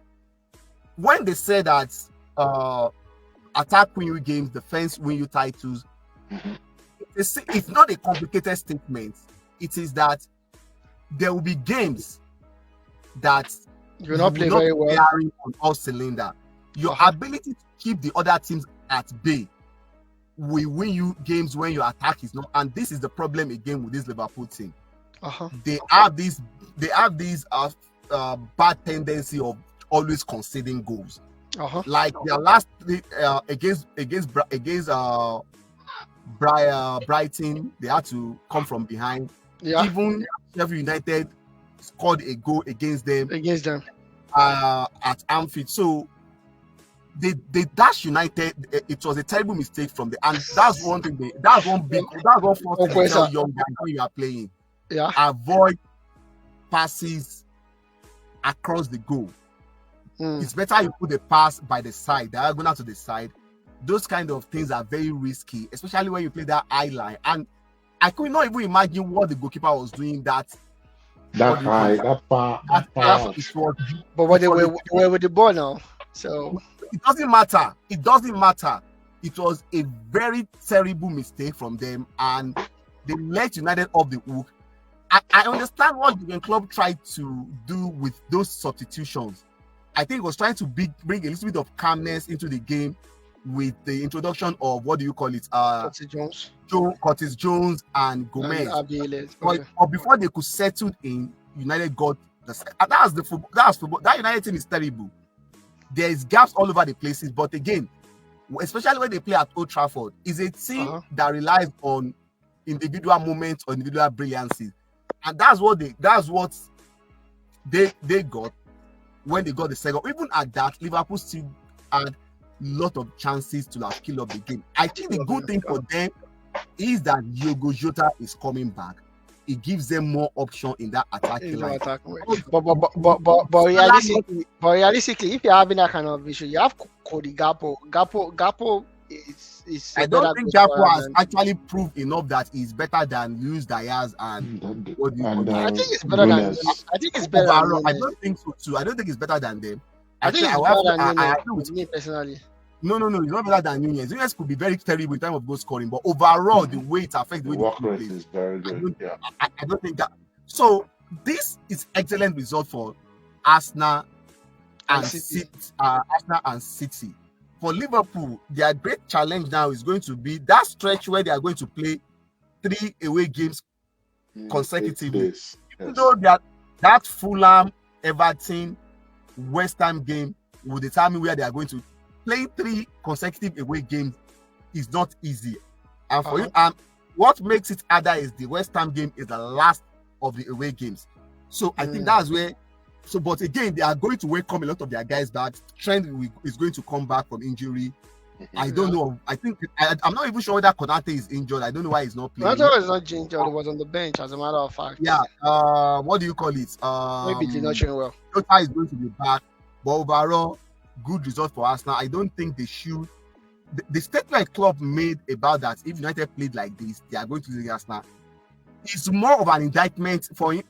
when they say that attack win you games, defense win you titles. It's not a complicated statement. It is that there will be games that
you're not playing very well
on all cylinder. Your ability to keep the other teams at bay will win you games when your attack is not. And this is the problem again with this Liverpool team. They have this bad tendency of always conceding goals. Like their last three, against Brighton, they had to come from behind. Even Sheffield United scored a goal against them at Anfield. So they dash United. It was a terrible mistake from and that's one thing. That's one first thing to tell young guys when you are playing. Avoid passes across the goal. It's better you put the pass by the side, diagonal to the side. Those kind of things are very risky, especially when you play that eye line. And I could not even imagine what the goalkeeper was doing that far.
But what they were with the ball now. So
it doesn't matter. It doesn't matter. It was a very terrible mistake from them, and they let United off the hook. I understand what the club tried to do with those substitutions. I think it was trying to bring a little bit of calmness into the game with the introduction of what do you call it? Curtis Jones and Gomez. But before they could settle in, United got that's football. That United team is terrible. There is gaps all over the places, but again, especially when they play at Old Trafford, is a team that relies on individual moments or individual brilliances, and that's what they got when they got the second. Even at that, Liverpool still had lot of chances to have killed off the game. I think the good thing for them is that Diogo Jota is coming back. It gives them more option in that attacking line.
But realistically, if you're having that kind of issue, you have Cody Gakpo. Gakpo is.
I don't think Gakpo has actually proved enough that he's better than Luis Diaz and
I think it's better than. I think it's better.
I don't think so too. I don't think it's better than them.
I think it's better than I agree with me personally.
No, it's not better than Nunez. Nunez could be very terrible in terms of goal scoring, but overall, the way it affects the way
work rate is very good.
I don't think that. So this is excellent result for Arsenal and City. Arsenal and City. For Liverpool, their great challenge now is going to be that stretch where they are going to play 3 away games consecutively. Even though that Fulham, Everton, West Ham game will determine where they are going to. Playing 3 consecutive away games is not easy, and for you, what makes it harder is the West Ham game is the last of the away games. So I think that's where. So, but again, they are going to welcome a lot of their guys back. Trent is going to come back from injury. I don't know. I think I'm not even sure whether Konate is injured. I don't know why he's not playing.
Konate was not injured. He was on the bench, as a matter of fact.
Yeah. What do you call it?
Maybe he's not showing well.
Jota is going to be back, but overall, good result for Arsenal. I don't think they should. The statement club made about that if United played like this, they are going to lose Arsenal. It's more of an indictment for him.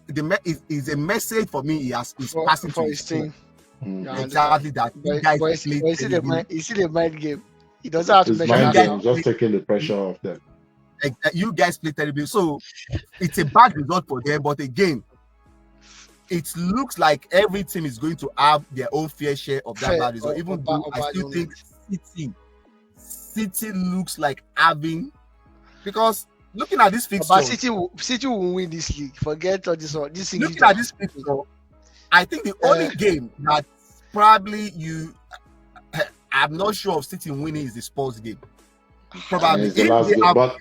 Is a message for me. Is passing
for
to
his team.
Exactly that. You guys
you see the mind game. He doesn't have to measure that.
Just taking the pressure off them.
You guys play terribly, so it's a bad result for them. But again, it looks like every team is going to have their own fair share of that bad result. Even though I still think City looks like having, because looking at this fixture,
but City will win this league. Forget all this one.
Looking at this fixture, I think the only game that probably I'm not sure of City winning is the Spurs game. Probably
it's the last game, but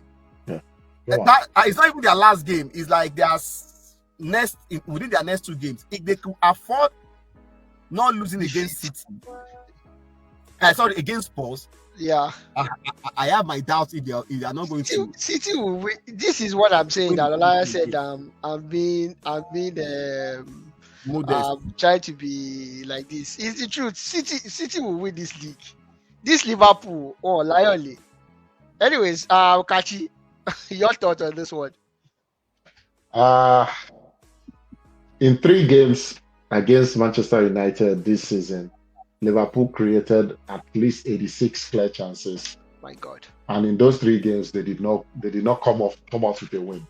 it's not even their last game. It's like within their next 2 games, if they could afford not losing against City, against Spurs.
Yeah,
I have my doubts if they are not going to.
City will win. This is what I'm saying. That like I said, I'm being trying to be like this. It's the truth. City will win this league. This Liverpool or Lionel. Anyways, Kachi, your thought on this one?
In 3 games against Manchester United this season, Liverpool created at least 86 clear chances.
My God!
And in those 3 games, they did not come out with a win.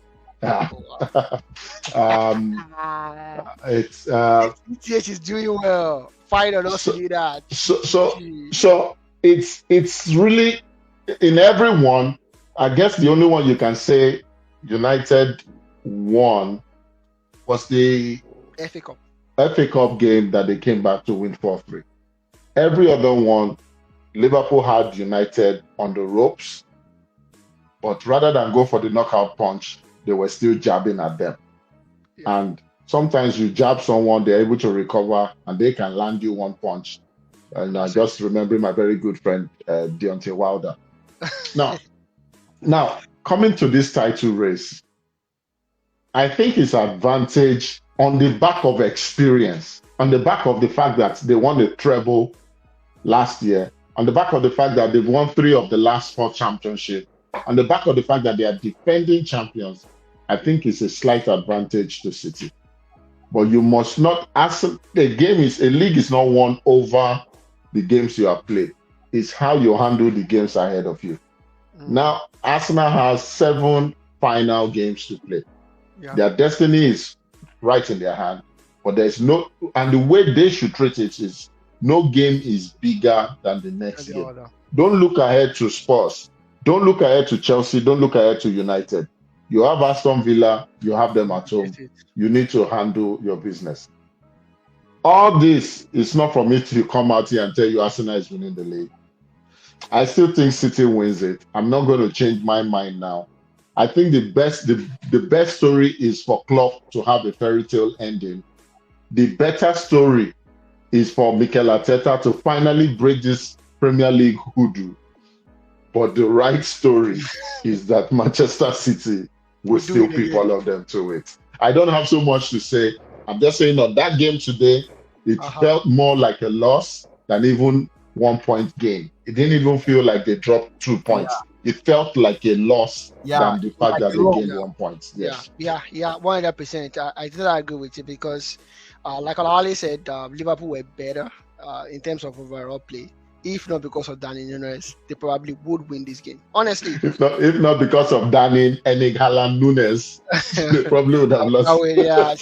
It's
ETH is doing well. Final also do that.
So it's really in everyone, I guess the only one you can say United won was the
FA Cup.
FA Cup game that they came back to win 4-3. Every other one, Liverpool had United on the ropes, but rather than go for the knockout punch, they were still jabbing at them.
Yeah.
And sometimes you jab someone, they're able to recover, and they can land you one punch. And I just remember my very good friend Deontay Wilder. Now, coming to this title race, I think it's advantage on the back of experience, on the back of the fact that they won the treble last year, on the back of the fact that they've won 3 of the last 4 championships, on the back of the fact that they are defending champions. I think it's a slight advantage to City. But you must not, as a league is not won over the games you have played. It's how you handle the games ahead of you. Now, Arsenal has 7 final games to play.
Yeah.
Their destiny is right in their hand, but there's no, and the way they should treat it is no game is bigger than the next game.
Other.
Don't look ahead to Spurs. Don't look ahead to Chelsea. Don't look ahead to United. You have Aston Villa. You have them at home. You need to handle your business. All this is not for me to come out here and tell you Arsenal is winning the league. I still think City wins it. I'm not going to change my mind now. I think the best story is for Klopp to have a fairy tale ending. The better story is for Mikel Arteta to finally break this Premier League hoodoo. But the right story is that Manchester City will still pick all of them to it. I don't have so much to say. I'm just saying on that game today, it felt more like a loss than even 1 point gain. It didn't even feel like they dropped 2 points. Yeah. It felt like a loss than the fact that they gained 1 point. Yes.
Yeah, 100%. I totally agree with you because, like Ali said, Liverpool were better in terms of overall play. If not because of Danny Nunes, they probably would win this game. Honestly,
if not because of Danny and Haaland Nunes, they probably would have lost.
Yeah,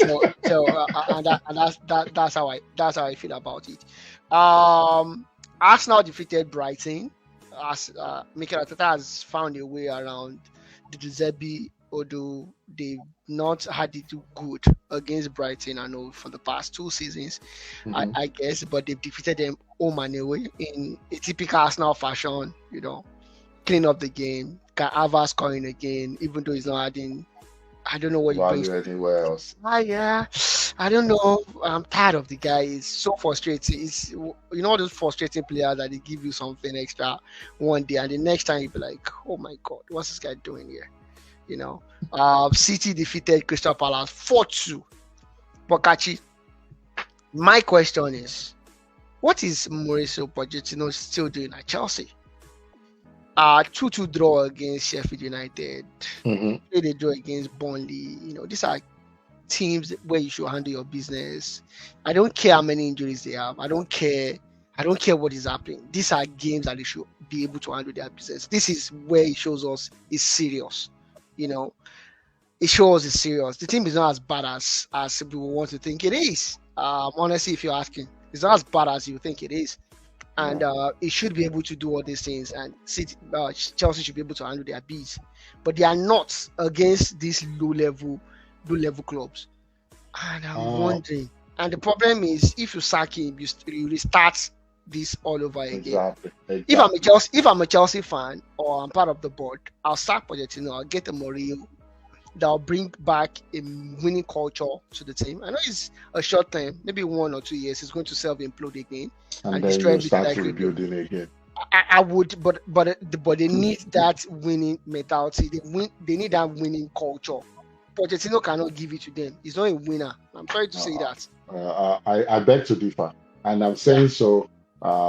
that's how I feel about it. Arsenal defeated Brighton. As Mikel Arteta has found a way around the Giuseppe, although they've not had it too good against Brighton, I know, for the past 2 seasons, I guess, but they've defeated them home and away in a typical Arsenal fashion, clean up the game. Havertz scoring again, even though he's not adding, I don't know what he brings
anywhere else.
Yeah, I don't know. I'm tired of the guy. It's so frustrating. It's those frustrating players that they give you something extra one day and the next time you'll be like, oh my god, what's this guy doing here? City defeated Crystal Palace 4-2. Bokachi, my question is, what is Mauricio Pochettino still doing at Chelsea? 2-2 draw against Sheffield United. They draw against Burnley. These are teams where you should handle your business. I don't care how many injuries they have. I don't care what is happening. These are games that they should be able to handle their business. This is where it shows us it's serious. It shows it's serious. The team is not as bad as people want to think it is. Honestly, if you're asking, it's not as bad as you think it is. And it should be able to do all these things, and Chelsea should be able to handle their beats, but they are not against these low level clubs. And I'm wondering. And the problem is, if you sack him, you restart this all over again.
Exactly.
If I'm a Chelsea fan or I'm part of the board, I'll sack Pochettino. I'll get a Mourinho that'll bring back a winning culture to the team. I know it's a short time, maybe 1 or 2 years. It's going to self-implode again
and destroy everything. Start rebuilding again.
I would, but they need that winning mentality. They need that winning culture. Pochettino cannot give it to them. He's not a winner. I'm sorry to say that.
I beg to differ, and I'm saying so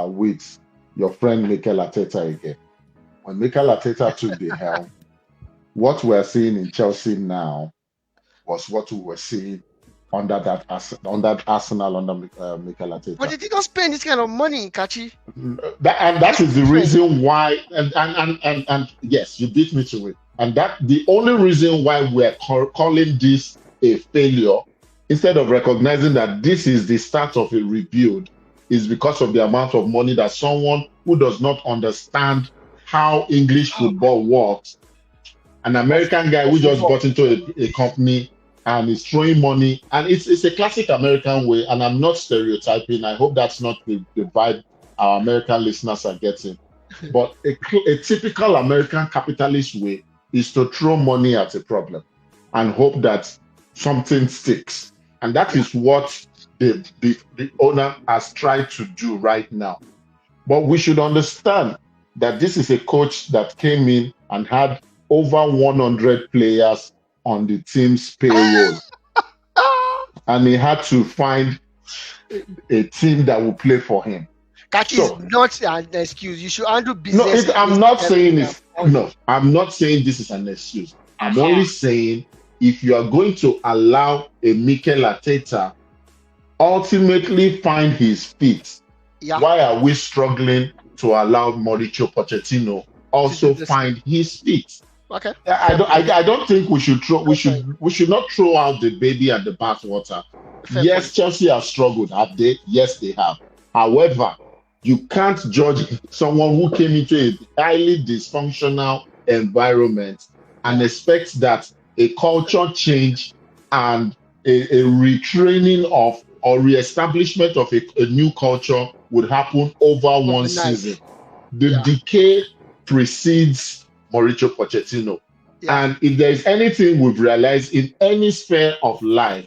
with your friend Mikel Arteta again. When Mikel Arteta took the helm, what we're seeing in Chelsea now was what we were seeing under that Arsenal under Mikel Arteta.
But they did not spend this kind of money, Kachi.
That is the reason why. And yes, you beat me to it. And that the only reason why we're calling this a failure, instead of recognizing that this is the start of a rebuild, is because of the amount of money that someone who does not understand how English football works. An American guy who just got into a company and is throwing money, and it's a classic American way, and I'm not stereotyping. I hope that's not the vibe our American listeners are getting. But a typical American capitalist way is to throw money at a problem and hope that something sticks. And that is what the owner has tried to do right now. But we should understand that this is a coach that came in and had over 100 players on the team's payroll. And he had to find a team that will play for him.
That is not an excuse. You should handle business.
No, I'm not saying this. No, I'm not saying this is an excuse. I'm only saying if you are going to allow a Mikel Arteta ultimately find his feet, why are we struggling to allow Mauricio Pochettino also find his feet?
Okay.
I don't think we should not throw out the baby and the bathwater. Yes, Chelsea have struggled, have they? Yes, they have. However, you can't judge someone who came into a highly dysfunctional environment and expect that a culture change and a retraining of or reestablishment of a new culture would happen over one season. The decay precedes Mauricio Pochettino. And if there is anything we've realized in any sphere of life,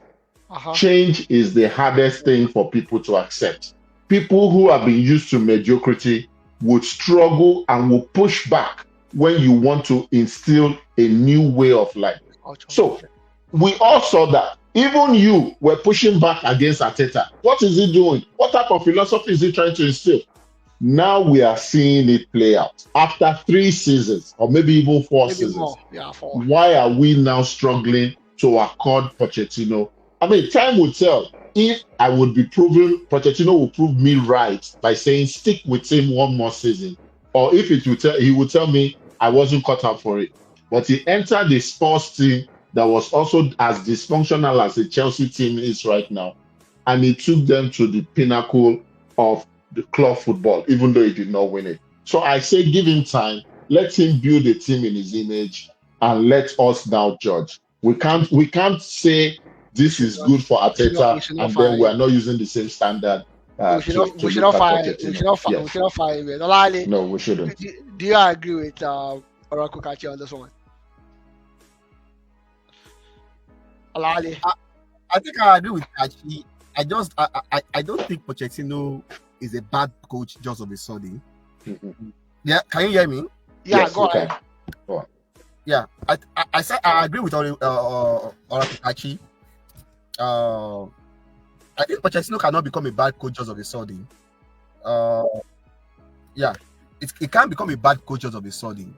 change is the hardest thing for people to accept. People who have been used to mediocrity would struggle and will push back when you want to instill a new way of life. So we all saw that. Even you were pushing back against Arteta. What is he doing? What type of philosophy is he trying to instill? Now we are seeing it play out. After 3 seasons, or maybe even 4 seasons.
More. Yeah, 4.
Why are we now struggling to accord Pochettino? I mean, time will tell. If I would be proven, Pochettino will prove me right by saying stick with him 1 more season. Or if he would tell me I wasn't cut out for it. But he entered the Spurs team that was also as dysfunctional as the Chelsea team is right now. And he took them to the pinnacle of the club football, even though he did not win it. So I say give him time, let him build a team in his image, and let us now judge. We can't say this is good for Arteta, and then we are not using the same standard.
We should not fire him.
No, we shouldn't.
Do you agree with Oracle Kachi on this one? Alali.
I think I agree with Kachi. I don't think Pochettino is a bad coach just of a sudden. Yeah, can you hear me?
Yeah,
yes,
go ahead.
Go on.
Yeah, I said I agree with Oracle Kachi. I think Pochettino cannot become a bad coach just of a sudden. It can't become a bad coach just of a sudden.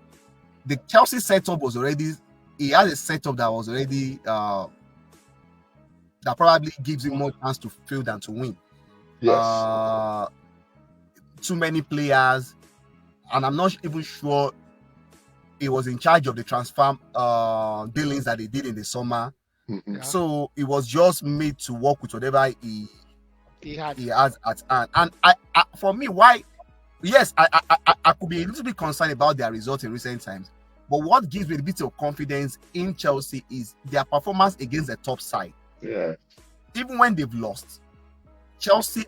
The Chelsea setup was already. He has a setup that was already that probably gives him more chance to fail than to win.
Yes.
Too many players, and I'm not even sure he was in charge of the transfer dealings that they did in the summer.
Mm-hmm.
So it was just made to work with whatever he has at hand. And I for me, why? Yes, I could be a little bit concerned about their results in recent times. But what gives me a bit of confidence in Chelsea is their performance against the top side.
Yeah.
Even when they've lost, Chelsea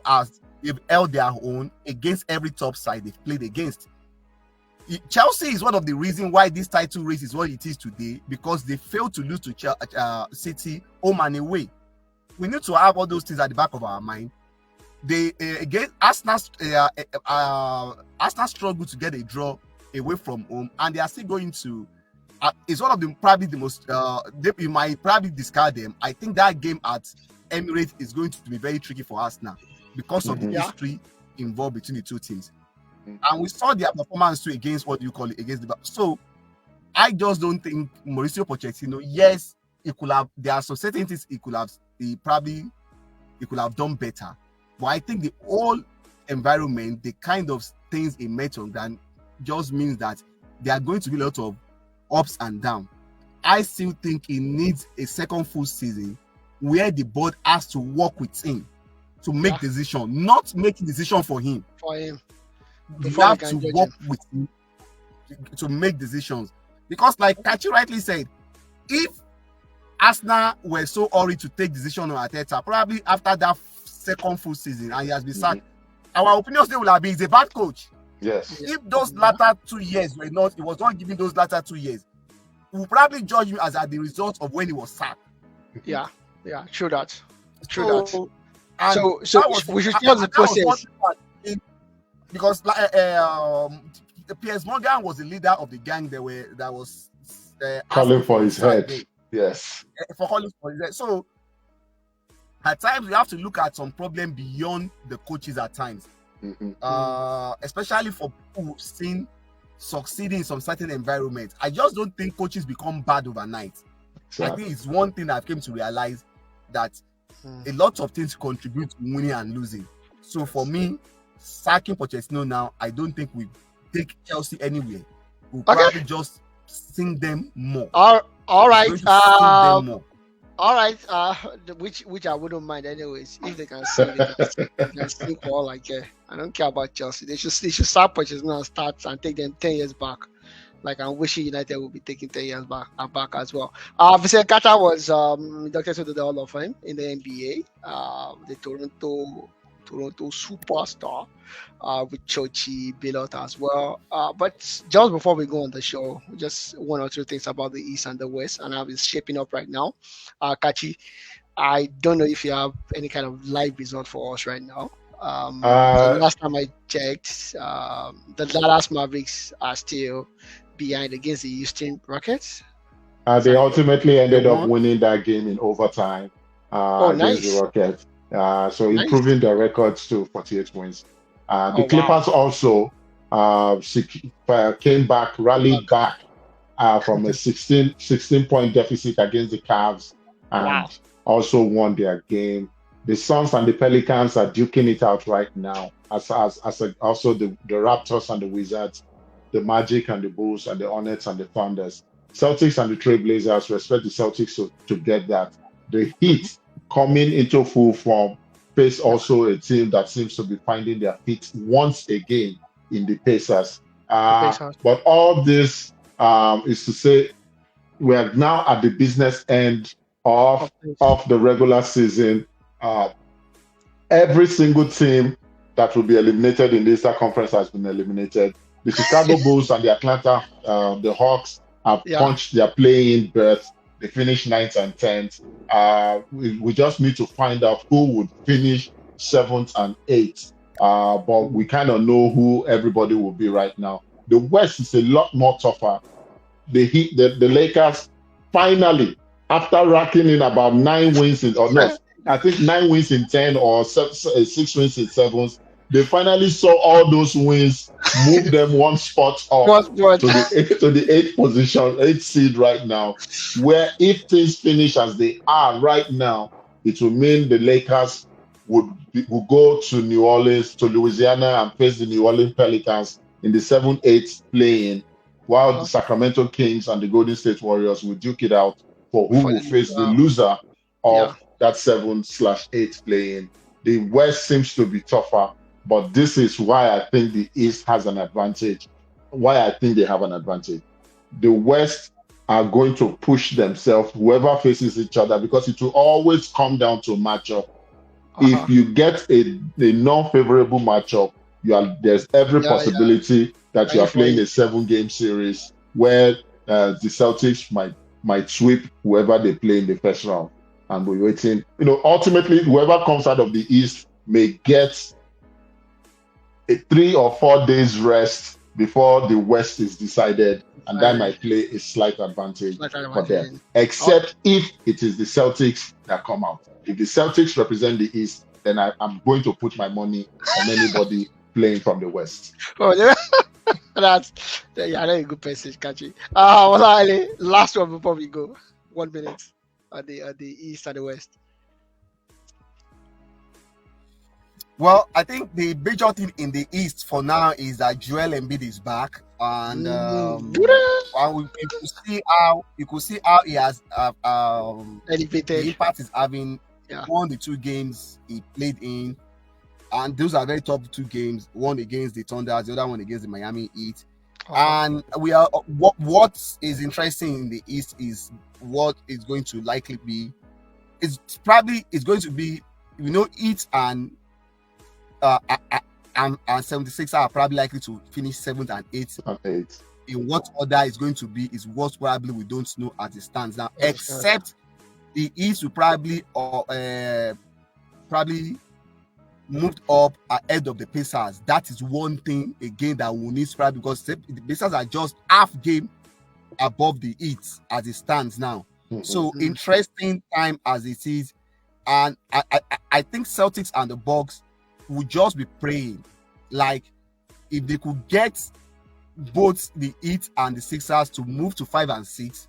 they've held their own against every top side they've played against. Chelsea is one of the reasons why this title race is what it is today, because they failed to lose to City home and away. We need to have all those things at the back of our mind. They again Arsenal struggled to get a draw away from home, and they are still going to. It's one of them, probably the most. You might probably discard them. I think that game at Emirates is going to be very tricky for Arsenal because of the history involved between the two teams. And we saw their performance too against against the. So I just don't think Mauricio Pochettino. Yes, he could have. There are some certain things he could have done better. But I think the whole environment, the kind of things he met on ground, just means that there are going to be a lot of ups and downs. I still think he needs a second full season where the board has to work with him to make decision, not make decision for him.
For him.
You have to work with him to make decisions. Because, like Kachi rightly said, if Arsenal were so hurried to take decision on Arteta, probably after that second full season, and he has been sacked, our opinion still will have been he's a bad coach.
Yes.
If those latter 2 years were not, he was not giving those latter 2 years, we'll probably judge him as at the result of when he was sacked.
Yeah, true that.
So
We should tell the process.
Because Piers Morgan was the leader of the gang that was
calling for his head. Yes.
For calling for his head. So at times we have to look at some problem beyond the coaches at times. Especially for people who've seen succeeding in some certain environments. I just don't think coaches become bad overnight. Exactly. I think it's one thing that I've came to realize, that a lot of things contribute to winning and losing. So for me, sacking Pochettino now, I don't think we take Chelsea anywhere. We'll probably just sing them more.
All right.
Sing them more.
All right. Which I wouldn't mind anyways. If they can sing, they can sing for all I care. I don't care about Chelsea. They should sack Pochettino and start and take them 10 years back. Like, I'm wishing United will be taking 10 years back as well. Vincent Carter was inducted to the Hall of Fame in the NBA. The Toronto superstar with Chochi Bilot as well. But just before we go on the show, just one or two things about the East and the West and how it's shaping up right now. Kachi, I don't know if you have any kind of live result for us right now. Last time I checked, the Dallas Mavericks are still behind against the Houston Rockets.
They ultimately ended up winning that game in overtime against the Rockets. So improving their records to 48 wins. The Clippers also came back, rallied back from a 16-point deficit against the Cavs, and also won their game. The Suns and the Pelicans are duking it out right now, also the Raptors and the Wizards, the Magic and the Bulls, and the Hornets and the Thunders. Celtics and the Trailblazers, we expect the Celtics to get that. The Heat, coming into full form, face also a team that seems to be finding their feet once again in the Pacers. But all this is to say we are now at the business end of the regular season. Every single team that will be eliminated in the Eastern Conference has been eliminated. The Chicago Bulls and the Atlanta the Hawks have punched their play-in berth. They finished 9th and 10th. We just need to find out who would finish 7th and 8th. But we kind of know who everybody will be right now. The West is a lot more tougher. The Lakers finally, after racking in about 9 wins I think 9 wins in 10 or 6 wins in 7, they finally saw all those wins move them one spot up to the 8th position, 8th seed right now, where if things finish as they are right now, it will mean the Lakers will go to New Orleans, to Louisiana, and face the New Orleans Pelicans in the 7-8 play-in, while the Sacramento Kings and the Golden State Warriors will duke it out for who will face the loser of that 7/8 play-in. The West seems to be tougher, but this is why I think the East has an advantage. Why I think they have an advantage. The West are going to push themselves, whoever faces each other, because it will always come down to matchup. If you get a non-favorable matchup, there's every possibility that you are playing a 7-game series where the Celtics might sweep whoever they play in the first round. And we're waiting. Ultimately, whoever comes out of the East may get a 3 or 4 days rest before the West is decided, and that might play a slight advantage for them. Except if it is the Celtics that come out. If the Celtics represent the East, then I'm going to put my money on anybody playing from the West.
That's a good message, Kachi. Last one before we go. 1 minute. At the East and the West?
Well, I think the major thing in the East for now is that Joel Embiid is back, and you could see how he has
elevated.
The impact is having. Won the 2 games he played in, and those are very top 2 games. One against the Thunder, the other one against the Miami Heat. And we are what is interesting in the East is what is going to likely be. It's going to be, it and 76 are probably likely to finish 7th and 8th. In what order is going to be is what probably we don't know as it stands now, except the East will probably moved up ahead of the Pacers. That is one thing again that we need probably, because the Pacers are just half game above the Heat as it stands now. So interesting time as it is, and I think Celtics and the Bucks would just be praying, like if they could get both the Heat and the Sixers to move to 5 and 6,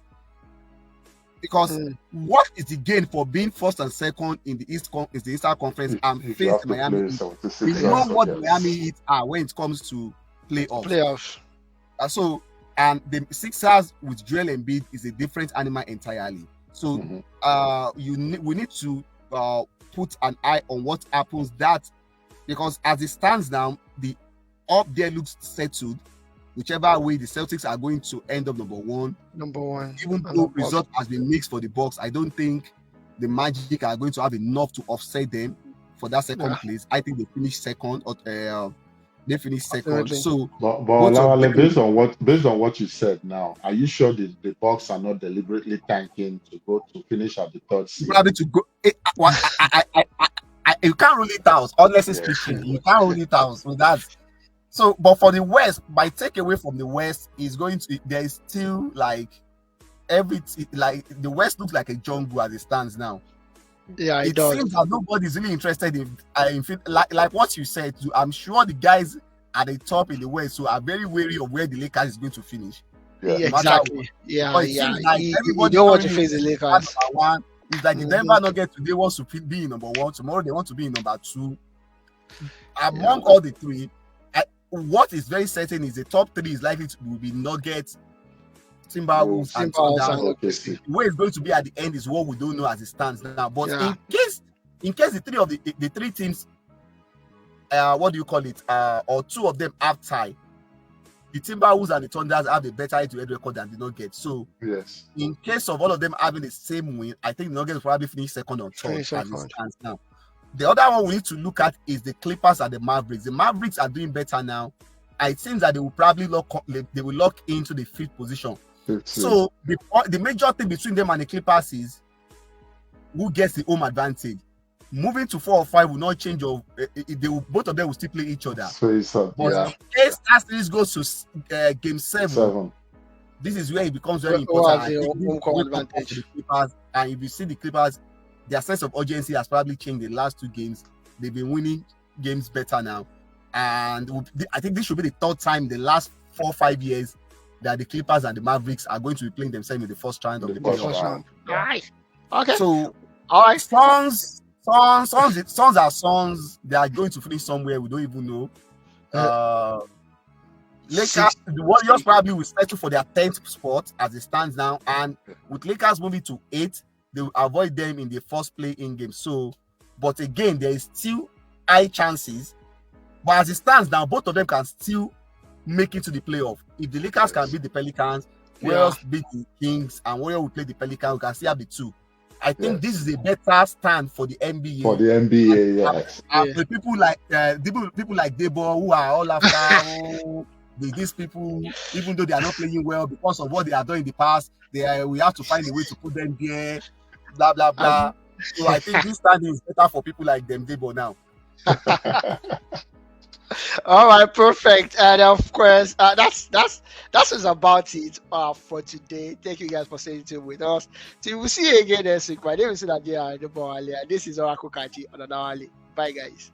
because what is the gain for being first and second in the Eastern Conference and face the Miami Heat? We know what the Miami Heat are when it comes to playoffs. And the Sixers with Joel Embiid is a different animal entirely. So we need to put an eye on what happens, because as it stands now, the up there looks settled. Whichever way, the Celtics are going to end up number one. Even though result has been mixed for the Bucks, I don't think the Magic are going to have enough to offset them for that second place. I think they finished second.
Absolutely. So, but based on what you said now, are you sure the Bucks are not deliberately tanking to go to finish at the third seed?
Probably to go. You can't rule it out. Honestly speaking, you can't rule it out with that. So, but for the West, my takeaway from the West is there is still like everything, like the West looks like a jungle as it stands now.
Yeah,
it seems that nobody's really interested in like what you said. I'm sure the guys at the top in the West who are very wary of where the Lakers is going to finish.
Yeah, exactly. Like
everybody
don't want to face the Lakers.
One. It's like the Denver Nuggets today wants to be in number 1. Tomorrow they want to be in number 2. Among all the three, what is very certain is the top 3 is likely to be Nuggets, Timberwolves, and Thunder. Where it's going to be at the end is what we don't know as it stands now. But in case the three teams, what do you call it, or 2 of them have tie, the Timberwolves and the Thunders have a better head-to-head record than the Nuggets. So in case of all of them having the same win, I think the Nuggets will probably finish second or third as it stands now. The other one we need to look at is the Clippers and the Mavericks. The Mavericks are doing better now. It seems that they will probably lock into the 5th position. So the major thing between them and the Clippers is who gets the home advantage. Moving to 4 or 5 will not change. Both of them will still play each other.
But
in case that series goes to game 7, this is where it becomes very important. The Clippers, and if you see the Clippers, their sense of urgency has probably changed the last 2 games. They've been winning games better now. And I think this should be the 3rd time in the last 4 or 5 years that the Clippers and the Mavericks are going to be playing themselves in the first round of the playoffs.
Right. Okay.
So, all right, Suns are Suns. They are going to finish somewhere. We don't even know. Lakers, the Warriors probably will settle for their 10th spot as it stands now. And with Lakers moving to 8, they will avoid them in the first play-in game. So, but again, there is still high chances. But as it stands now, both of them can still make it to the playoff. If the Lakers can beat the Pelicans, Warriors beat the Kings, and Warriors will play the Pelicans, we can still have the 2. I think this is a better stand for the NBA.
For the NBA, yes.
The people like Debo, who are all after these people, even though they are not playing well because of what they have done in the past, we have to find a way to put them there. Blah blah blah. So I think this standing is better for people like them, Debo now.
All right, perfect. And of course, that's about it for today. Thank you guys for staying tuned with us. Till we see you again next week. My name is Nadia. This is Oracle Kaji on Anawali. Bye, guys.